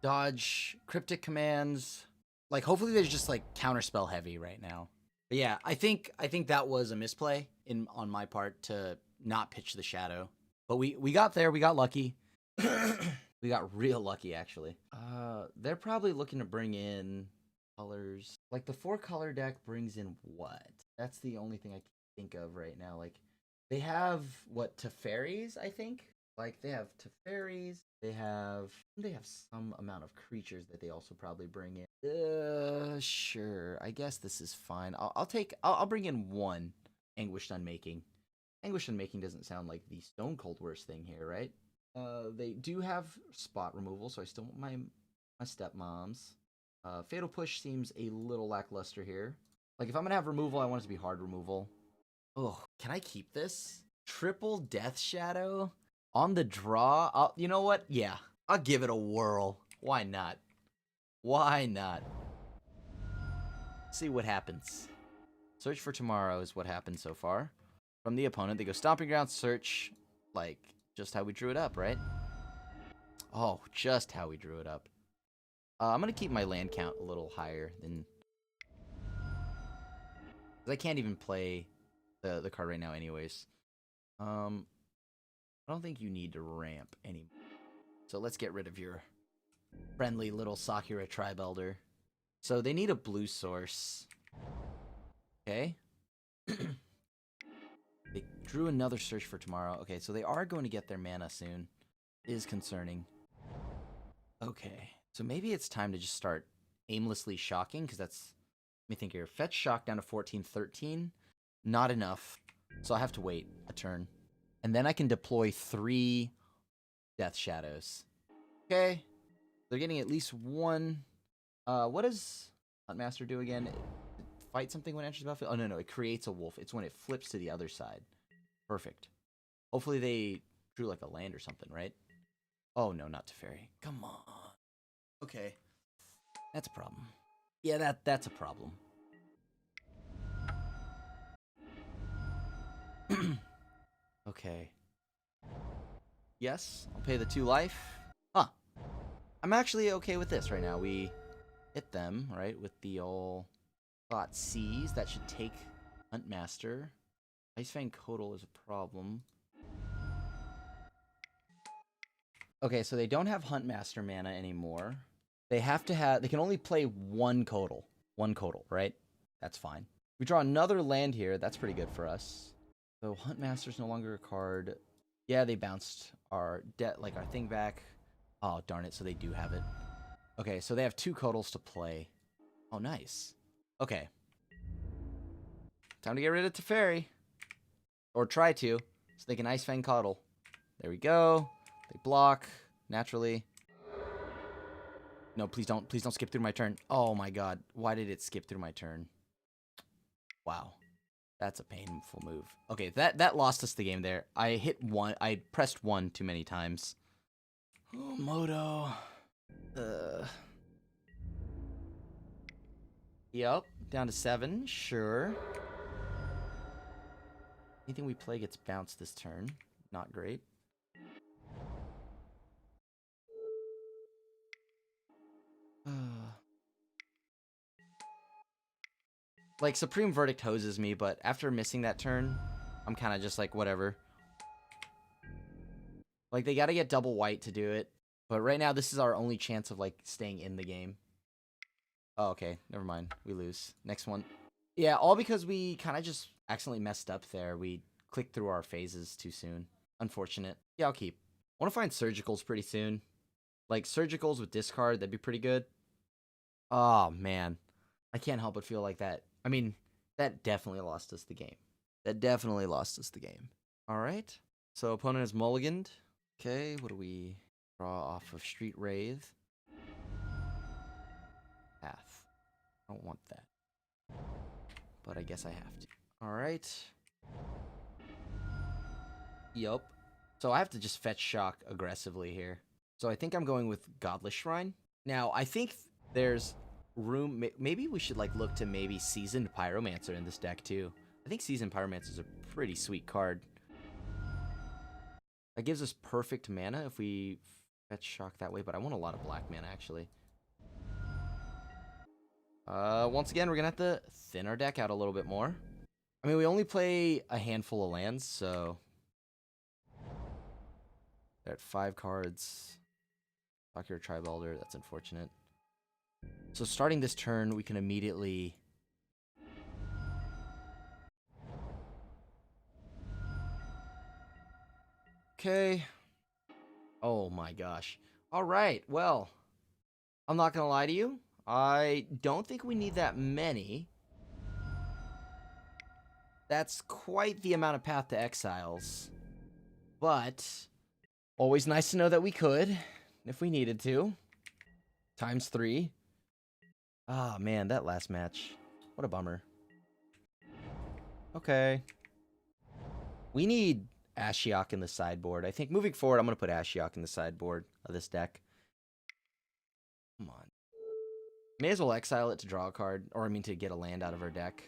Dodge, cryptic commands. Like, hopefully they're just, like, counterspell heavy right now. But yeah, I think that was a misplay on my part to not pitch the Shadow. But we got there. We got lucky. We got real lucky, actually. They're probably looking to bring in colors. Like, the 4-color deck brings in what? That's the only thing I can think of right now. Like, they have, what, Teferis, I think? Like, they have Teferis. They have some amount of creatures that they also probably bring in. Sure. I guess this is fine. I'll bring in 1 Anguished Unmaking. Anguished Unmaking doesn't sound like the stone cold worst thing here, right? They do have spot removal, so I still want my stepmoms. Fatal Push seems a little lackluster here. Like, if I'm gonna have removal, I want it to be hard removal. Oh, can I keep this? Triple Death Shadow on the draw? You know what? Yeah, I'll give it a whirl. Why not? Why not? See what happens. Search for Tomorrow is what happened so far. From the opponent, they go Stomping Ground, search, like, just how we drew it up, right? Oh, just how we drew it up. I'm going to keep my land count a little higher than... I can't even play the card right now anyways. I don't think you need to ramp anymore. So let's get rid of your friendly little Sakura Tribe Elder. So they need a blue source. Okay. They drew another Search for Tomorrow. Okay, so they are going to get their mana soon. It is concerning. Okay, so maybe it's time to just start aimlessly shocking, because that's... Let me think here. Fetch Shock down to 14-13. Not enough. So I have to wait a turn. And then I can deploy 3 Death Shadows. Okay. They're getting at least 1. What does Huntmaster do again? Fight something when it enters the battlefield? Oh, no. It creates a wolf. It's when it flips to the other side. Perfect. Hopefully they drew like a land or something, right? Oh, no, not Teferi. Come on. Okay. That's a problem. Yeah, that's a problem. Okay. Yes, I'll pay the 2 life. Huh. I'm actually okay with this right now. We hit them, right, with the old Thought Seize. That should take Huntmaster. Icefang Kodal is a problem. Okay, so they don't have Huntmaster mana anymore. They have to have... They can only play 1 Kodal. 1 Kodal, right? That's fine. We draw another land here. That's pretty good for us. So Huntmaster's no longer a card. Yeah, they bounced our our thing back. Oh, darn it. So they do have it. Okay, so they have 2 Kodals to play. Oh, nice. Okay. Time to get rid of Teferi. Or try to. So they can Icefang Kodal. There we go. They block naturally. No, please don't skip through my turn. Oh my god. Why did it skip through my turn? Wow. That's a painful move. Okay, that lost us the game there. I pressed 1 too many times. Oh, Moto. Yep, down to 7, sure. Anything we play gets bounced this turn. Not great. Like, Supreme Verdict hoses me, but after missing that turn, I'm kind of just like, whatever. Like, they got to get double white to do it. But right now, this is our only chance of, like, staying in the game. Oh, okay. Never mind. We lose. Next one. Yeah, all because we kind of just accidentally messed up there. We clicked through our phases too soon. Unfortunate. Yeah, I'll keep. I want to find surgicals pretty soon. Like, surgicals with discard, that'd be pretty good. Oh, man. I can't help but feel like that. I mean, that definitely lost us the game. That definitely lost us the game. All right. So, opponent is mulliganed. Okay, what do we draw off of Street Wraith? Path. I don't want that. But I guess I have to. All right. Yup. So I have to just fetch shock aggressively here. So I think I'm going with Godless Shrine. Now, I think there's room. Maybe we should like look to maybe Seasoned Pyromancer in this deck too. I think Seasoned Pyromancer is a pretty sweet card. That gives us perfect mana if we fetch shock that way, but I want a lot of black mana actually. Once again, we're gonna have to thin our deck out a little bit more. I mean, we only play a handful of lands, so they're at 5 cards. Valkyrie Tribe Elder, that's unfortunate. So starting this turn, we can immediately okay. Oh my gosh. All right. Well, I'm not gonna lie to you. I don't think we need that many. That's quite the amount of Path to Exiles. But always nice to know that we could, if we needed to. ×3. Ah, man, that last match. What a bummer. Okay. We need Ashiok in the sideboard. I think moving forward, I'm going to put Ashiok in the sideboard of this deck. Come on. May as well exile it to draw a card, or I mean to get a land out of our deck.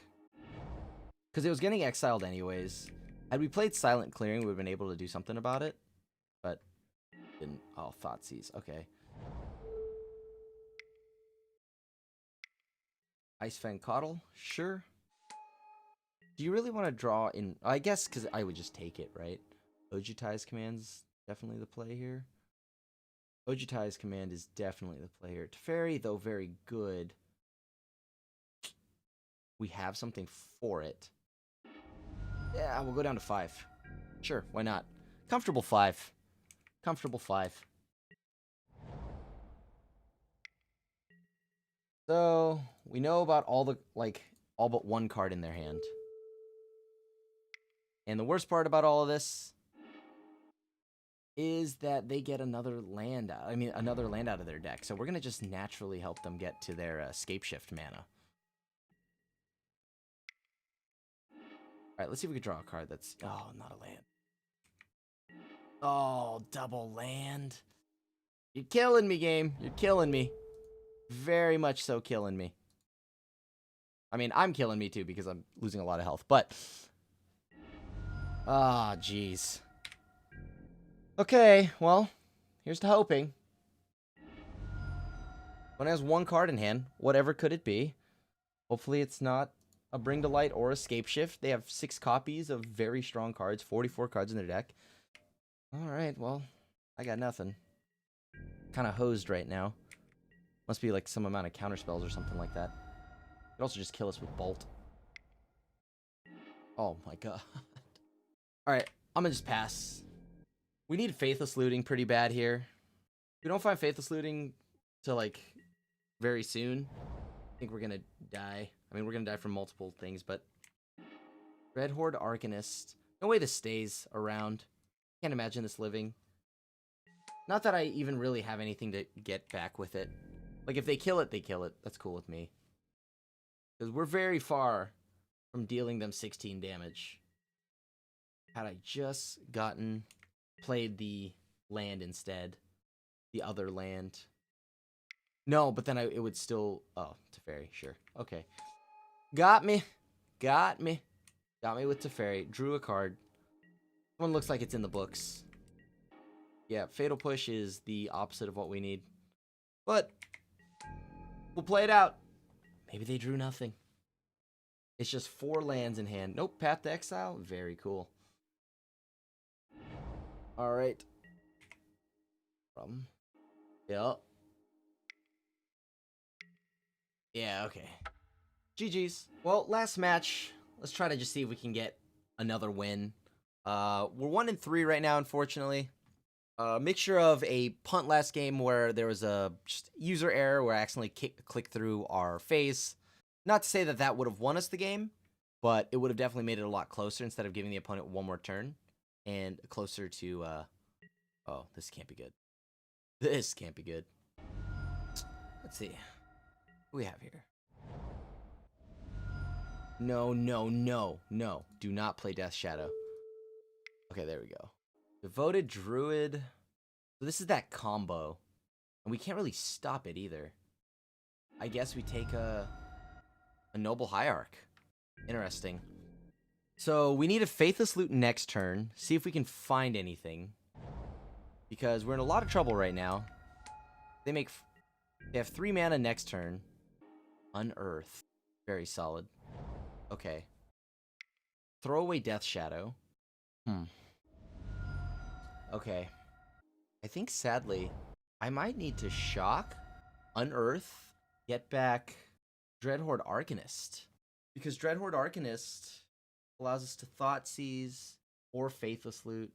Because it was getting exiled anyways. Had we played Silent Clearing, we would have been able to do something about it. But, didn't. Oh, Thoughtseize. Okay. Ice Fang Coddle? Sure. Do you really want to draw in... I guess because I would just take it, right? Ojutai's Command's definitely the play here. Ojutai's Command is definitely the play here. Teferi, though very good. We have something for it. Yeah, we'll go down to 5. Sure, why not? Comfortable 5. Comfortable 5. So, we know about all the, like, all but one card in their hand. And the worst part about all of this is that they get another land out. I mean, another land out of their deck. So we're going to just naturally help them get to their Scape Shift mana. Alright, let's see if we can draw a card that's... Oh, not a land. Oh, double land. You're killing me, game. You're killing me. Very much so killing me. I mean, I'm killing me too because I'm losing a lot of health, but... Ah, jeez. Okay, well, here's to hoping. When it has one card in hand, whatever could it be? Hopefully it's not a Bring to Light or Escape Shift. They have 6 copies of very strong cards, 44 cards in their deck. Alright, well, I got nothing. Kind of hosed right now. Must be like some amount of counterspells or something like that. Could also just kill us with Bolt. Oh my god. Alright, I'm gonna just pass. We need Faithless Looting pretty bad here. If we don't find Faithless Looting till like very soon, I think we're gonna die. I mean, we're gonna die from multiple things, but Red Horde Arcanist. No way this stays around. Can't imagine this living. Not that I even really have anything to get back with it. Like, if they kill it, they kill it. That's cool with me. Because we're very far from dealing them 16 damage. Had I just played the land instead. The other land. No, but then it would still... Oh, Teferi, sure. Okay. Got me. Got me. Got me with Teferi. Drew a card. One looks like it's in the books. Yeah, Fatal Push is the opposite of what we need. But we'll play it out. Maybe they drew nothing. It's just 4 lands in hand. Nope, Path to Exile. Very cool. Alright. Yep. Yeah, okay. GG's. Well, last match. Let's try to just see if we can get another win. We're 1-3 right now, unfortunately. Mixture of a punt last game where there was a just user error where I accidentally clicked through our phase. Not to say that that would have won us the game, but it would have definitely made it a lot closer instead of giving the opponent one more turn. And closer to, oh, this can't be good. This can't be good. Let's see. What do we have here? No, no, no, no. Do not play Death Shadow. Okay, there we go. Devoted Druid. So this is that combo. And we can't really stop it either. I guess we take a Noble Hierarch. Interesting. So we need a Faithless Loot next turn. See if we can find anything. Because we're in a lot of trouble right now. They have 3 mana next turn. Unearth. Very solid. Okay. Throw away Death Shadow. Okay. I think, sadly, I might need to shock, unearth, get back Dreadhorde Arcanist. Because Dreadhorde Arcanist allows us to Thoughtseize or Faithless Loot.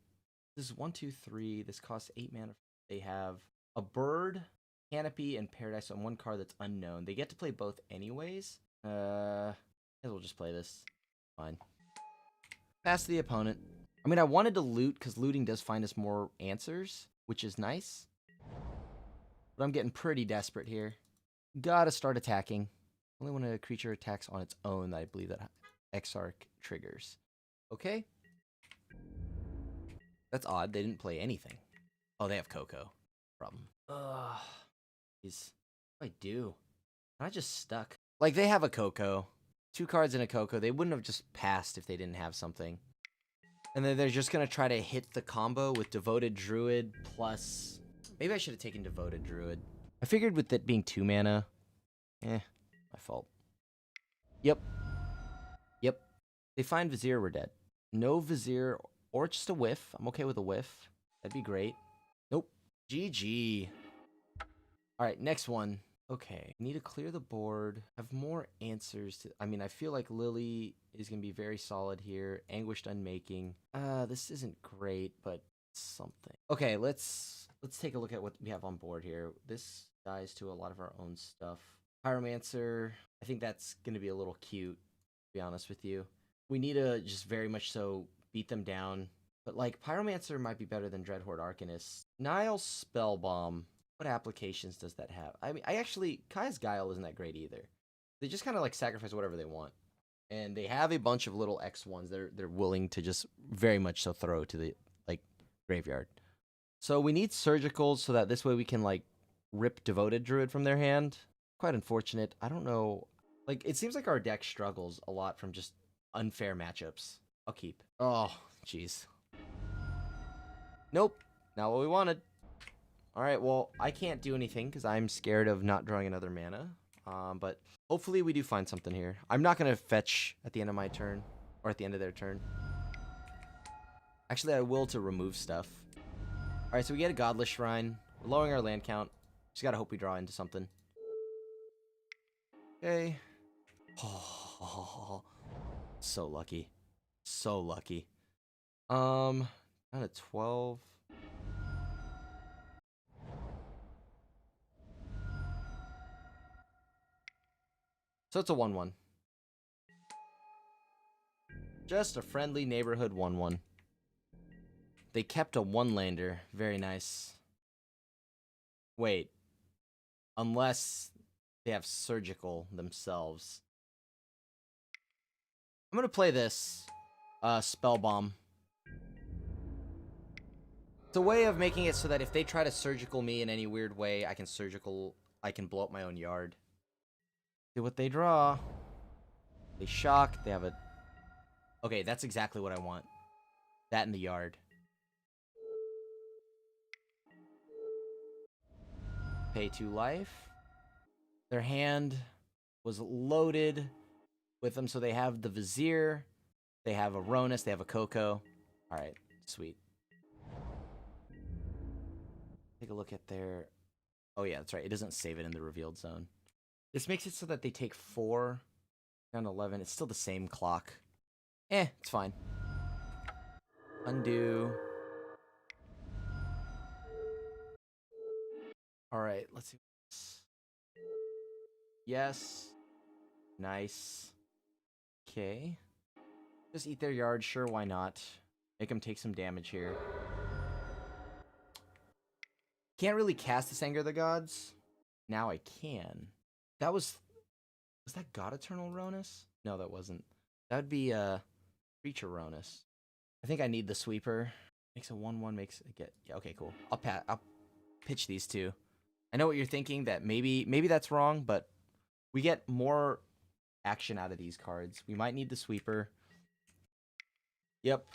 This is 1, 2, 3. This costs 8 mana. They have a bird, Canopy, and Paradise on one card that's unknown. They get to play both anyways. We'll just play this. Fine. Pass to the opponent. I mean, I wanted to loot because looting does find us more answers, which is nice. But I'm getting pretty desperate here. Gotta start attacking. Only when a creature attacks on its own that I believe that Exarch triggers. Okay. That's odd. They didn't play anything. Oh, they have Coco. Problem. Ugh. Jeez. What do I do? I'm just stuck. Like, they have a Coco. 2 cards in a Coco. They wouldn't have just passed if they didn't have something. And then they're just going to try to hit the combo with Devoted Druid plus... Maybe I should have taken Devoted Druid. I figured with it being 2 mana... my fault. Yep. Yep. They find Vizier, we're dead. No Vizier, or just a whiff. I'm okay with a whiff. That'd be great. Nope. GG. Alright, next one. Okay. Need to clear the board. Have more answers to... I mean, I feel like Lily is going to be very solid here. Anguished Unmaking. This isn't great, but something. Okay, let's take a look at what we have on board here. This dies to a lot of our own stuff. Pyromancer. I think that's going to be a little cute, to be honest with you. We need to just very much so beat them down. But, like, Pyromancer might be better than Dreadhorde Arcanist. Nile Spellbomb. What applications does that have? I mean, Kaya's Guile isn't that great either. They just kind of, like, sacrifice whatever they want. And they have a bunch of little X1s they're willing to just very much so throw to the, like, graveyard. So we need Surgical so that this way we can, like, rip Devoted Druid from their hand. Quite unfortunate. I don't know. Like, it seems like our deck struggles a lot from just unfair matchups. I'll keep. Oh, jeez. Nope. Not what we wanted. Alright, well, I can't do anything because I'm scared of not drawing another mana. But hopefully we do find something here. I'm not going to fetch at the end of my turn. Or at the end of their turn. Actually, I will to remove stuff. Alright, so we get a Godless Shrine. We're lowering our land count. Just gotta hope we draw into something. Okay. Oh, so lucky. So lucky. Down to 12. So it's a 1-1. Just a friendly neighborhood 1-1. They kept a 1-lander. Very nice. Wait. Unless they have Surgical themselves. I'm going to play this. Spellbomb. It's a way of making it so that if they try to Surgical me in any weird way, I can I can blow up my own yard. See what they draw. They shock. They have a... Okay, that's exactly what I want. That in the yard. Pay 2 life. Their hand was loaded with them, so they have the Vizier. They have a Ronus. They have a Coco. Alright, sweet. Take a look at their... Oh yeah, that's right. It doesn't save it in the revealed zone. This makes it so that they take 4 down to 11. It's still the same clock. It's fine. Undo. Alright, let's see. Yes. Nice. Okay. Just eat their yard. Sure, why not? Make them take some damage here. Can't really cast this Anger of the Gods. Now I can. That was... Was that God Eternal Ronus? No, that wasn't. That would be Creature Ronus. I think I need the Sweeper. Makes a 1/1, makes a get... Yeah, okay, cool. I'll pitch these two. I know what you're thinking, that maybe that's wrong, but we get more action out of these cards. We might need the Sweeper. Yep.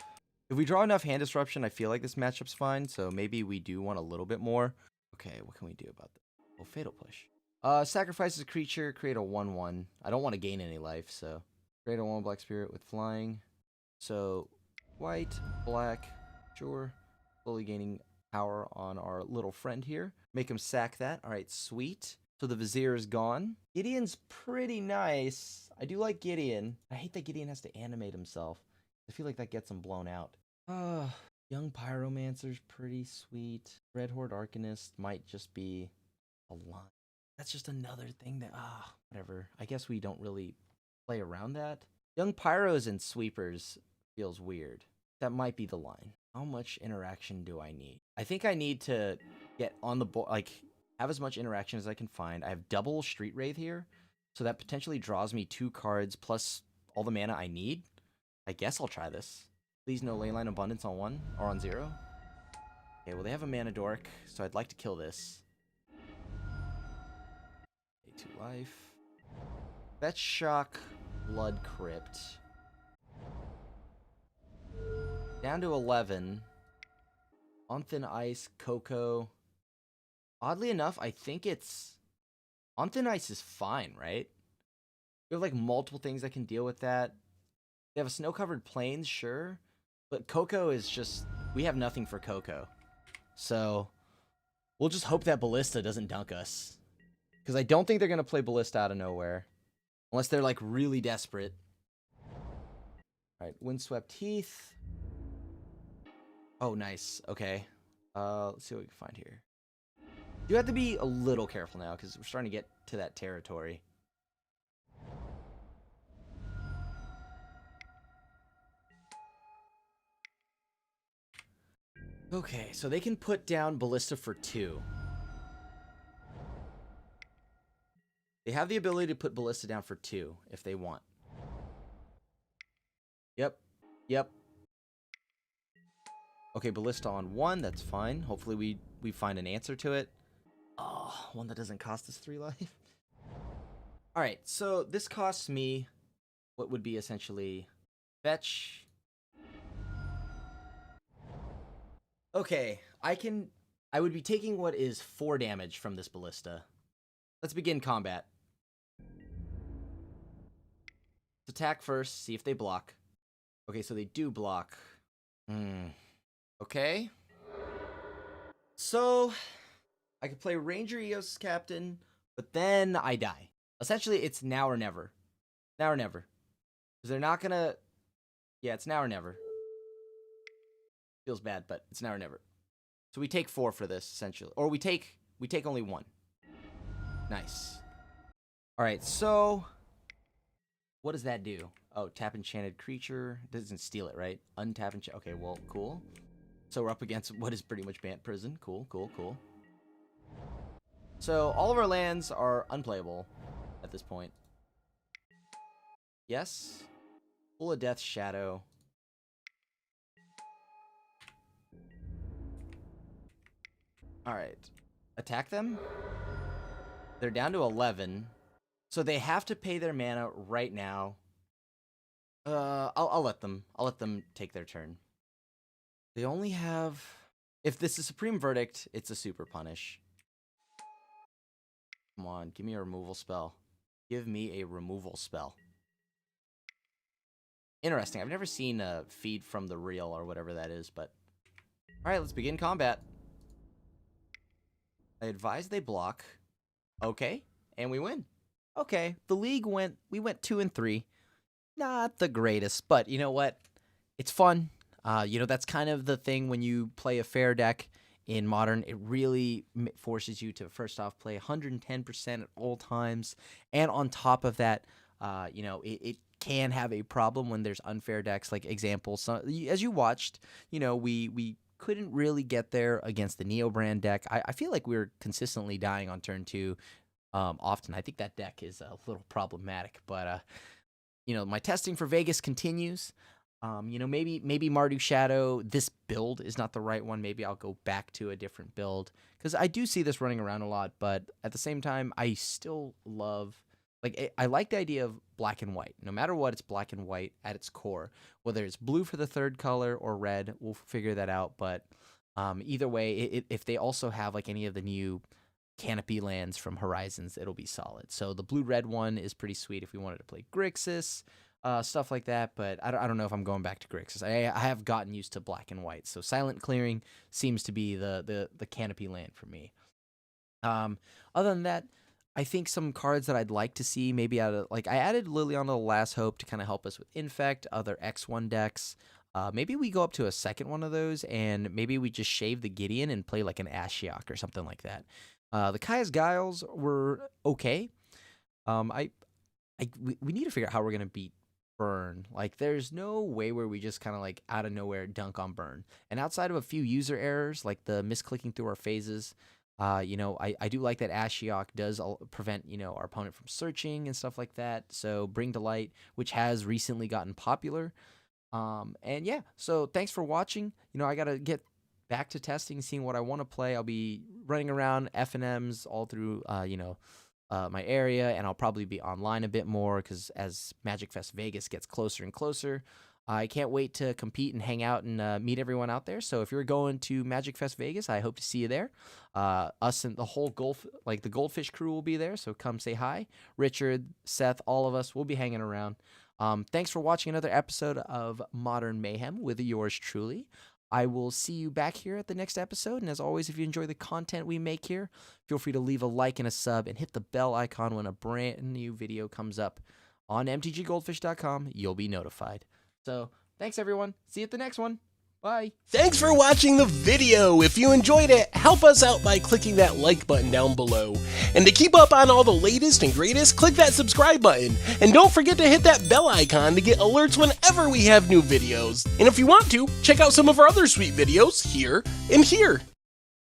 If we draw enough hand disruption, I feel like this matchup's fine, so maybe we do want a little bit more. Okay, what can we do about this? Oh, Fatal Push. Sacrifices a creature, create a 1/1. I don't want to gain any life, so create a 1 black spirit with flying. So white, black, sure. Slowly gaining power on our little friend here. Make him sack that. Alright, sweet. So the Vizier is gone. Gideon's pretty nice. I do like Gideon. I hate that Gideon has to animate himself. I feel like that gets him blown out. Young Pyromancer's pretty sweet. Red Horde Arcanist might just be a line. That's just another thing that, whatever. I guess we don't really play around that. Young Pyros and Sweepers feels weird. That might be the line. How much interaction do I need? I think I need to get on the board, like, have as much interaction as I can find. I have double Street Wraith here, so that potentially draws me 2 cards plus all the mana I need. I guess I'll try this. Please no Leyline Abundance on 1 or on 0. Okay, well they have a mana dork, so I'd like to kill this. Pay 2 life. Fetch Shock, Blood Crypt. Down to 11. On Thin Ice, Coco. Oddly enough, I think it's... On Thin Ice is fine, right? We have like multiple things that can deal with that. They have a snow-covered plains, sure. But Coco is just... We have nothing for Coco. So, we'll just hope that Ballista doesn't dunk us. Because I don't think they're going to play Ballista out of nowhere. Unless they're like really desperate. Alright, Windswept Heath. Oh, nice. Okay. Let's see what we can find here. You have to be a little careful now, because we're starting to get to that territory. Okay, so they can put down Ballista for 2. They have the ability to put Ballista down for 2, if they want. Yep. Yep. Okay, Ballista on 1, that's fine. Hopefully we find an answer to it. Oh, one that doesn't cost us 3 life. Alright, so this costs me what would be essentially fetch. Okay, I would be taking what is 4 damage from this Ballista. Let's begin combat. Let's attack first, see if they block. Okay, so they do block. Okay. So, I could play Ranger Eos Captain, but then I die. Essentially, it's now or never. Now or never. Because they're not gonna... Yeah, it's now or never. Feels bad, but it's now or never. So we take 4 for this, essentially. Or we take only 1. Nice. Alright, so... What does that do? Oh, tap enchanted creature. Doesn't steal it, right? Untap enchant... Okay, well, cool. So we're up against what is pretty much Bant Prison. Cool, cool, cool. So all of our lands are unplayable at this point. Yes. Full of Death Shadow. Alright. Attack them? They're down to 11. So they have to pay their mana right now. I'll let them take their turn. They only have, if this is Supreme Verdict, it's a super punish. Come on, give me a removal spell. Give me a removal spell. Interesting. I've never seen a feed from the real or whatever that is, but all right, let's begin combat. I advise they block. Okay, and we win. Okay, the league we went 2 and 3. Not the greatest, but you know what? It's fun. You know, that's kind of the thing when you play a fair deck in Modern. It really forces you to, first off, play 110% at all times. And on top of that, you know, it can have a problem when there's unfair decks. Like, example, as you watched, you know, we couldn't really get there against the Neo brand deck. I feel like we're consistently dying on turn 2 often. I think that deck is a little problematic, but you know, my testing for Vegas continues. You know, maybe Mardu Shadow, this build is not the right one. Maybe I'll go back to a different build, because I do see this running around a lot, but at the same time, I still love, like, I like the idea of black and white. No matter what, it's black and white at its core. Whether it's blue for the third color or red, we'll figure that out, but either way, if they also have, like, any of the new Canopy lands from Horizons, it'll be solid. So the blue-red one is pretty sweet if we wanted to play Grixis, stuff like that, but I don't know if I'm going back to Grixis. I have gotten used to black and white, so Silent Clearing seems to be the Canopy land for me. Other than that, I think some cards that I'd like to see, maybe out of, like, I added Liliana the Last Hope to kind of help us with Infect, other X1 decks. Maybe we go up to a second one of those, and maybe we just shave the Gideon and play like an Ashiok or something like that. The Kaya's Guiles were okay. We need to figure out how we're going to beat Burn. Like, there's no way where we just kind of, like, out of nowhere dunk on Burn. And outside of a few user errors, like the misclicking through our phases, you know, I do like that Ashiok does prevent, you know, our opponent from searching and stuff like that. So Bring to Light, which has recently gotten popular. And yeah, so thanks for watching. You know, I got to get back to testing, seeing what I want to play. I'll be running around F&Ms all through, you know, my area, and I'll probably be online a bit more, because as Magic Fest Vegas gets closer and closer, I can't wait to compete and hang out and meet everyone out there. So if you're going to Magic Fest Vegas, I hope to see you there. Us and the whole the Goldfish crew will be there, so come say hi. Richard, Seth, all of us will be hanging around. Thanks for watching another episode of Modern Mayhem with yours truly. I will see you back here at the next episode, and as always, if you enjoy the content we make here, feel free to leave a like and a sub, and hit the bell icon when a brand new video comes up on MTGGoldfish.com. You'll be notified. So, thanks everyone. See you at the next one. Bye. Thanks for watching the video. If you enjoyed it, help us out by clicking that like button down below. And to keep up on all the latest and greatest, click that subscribe button. And don't forget to hit that bell icon to get alerts whenever we have new videos. And if you want to, check out some of our other sweet videos here and here.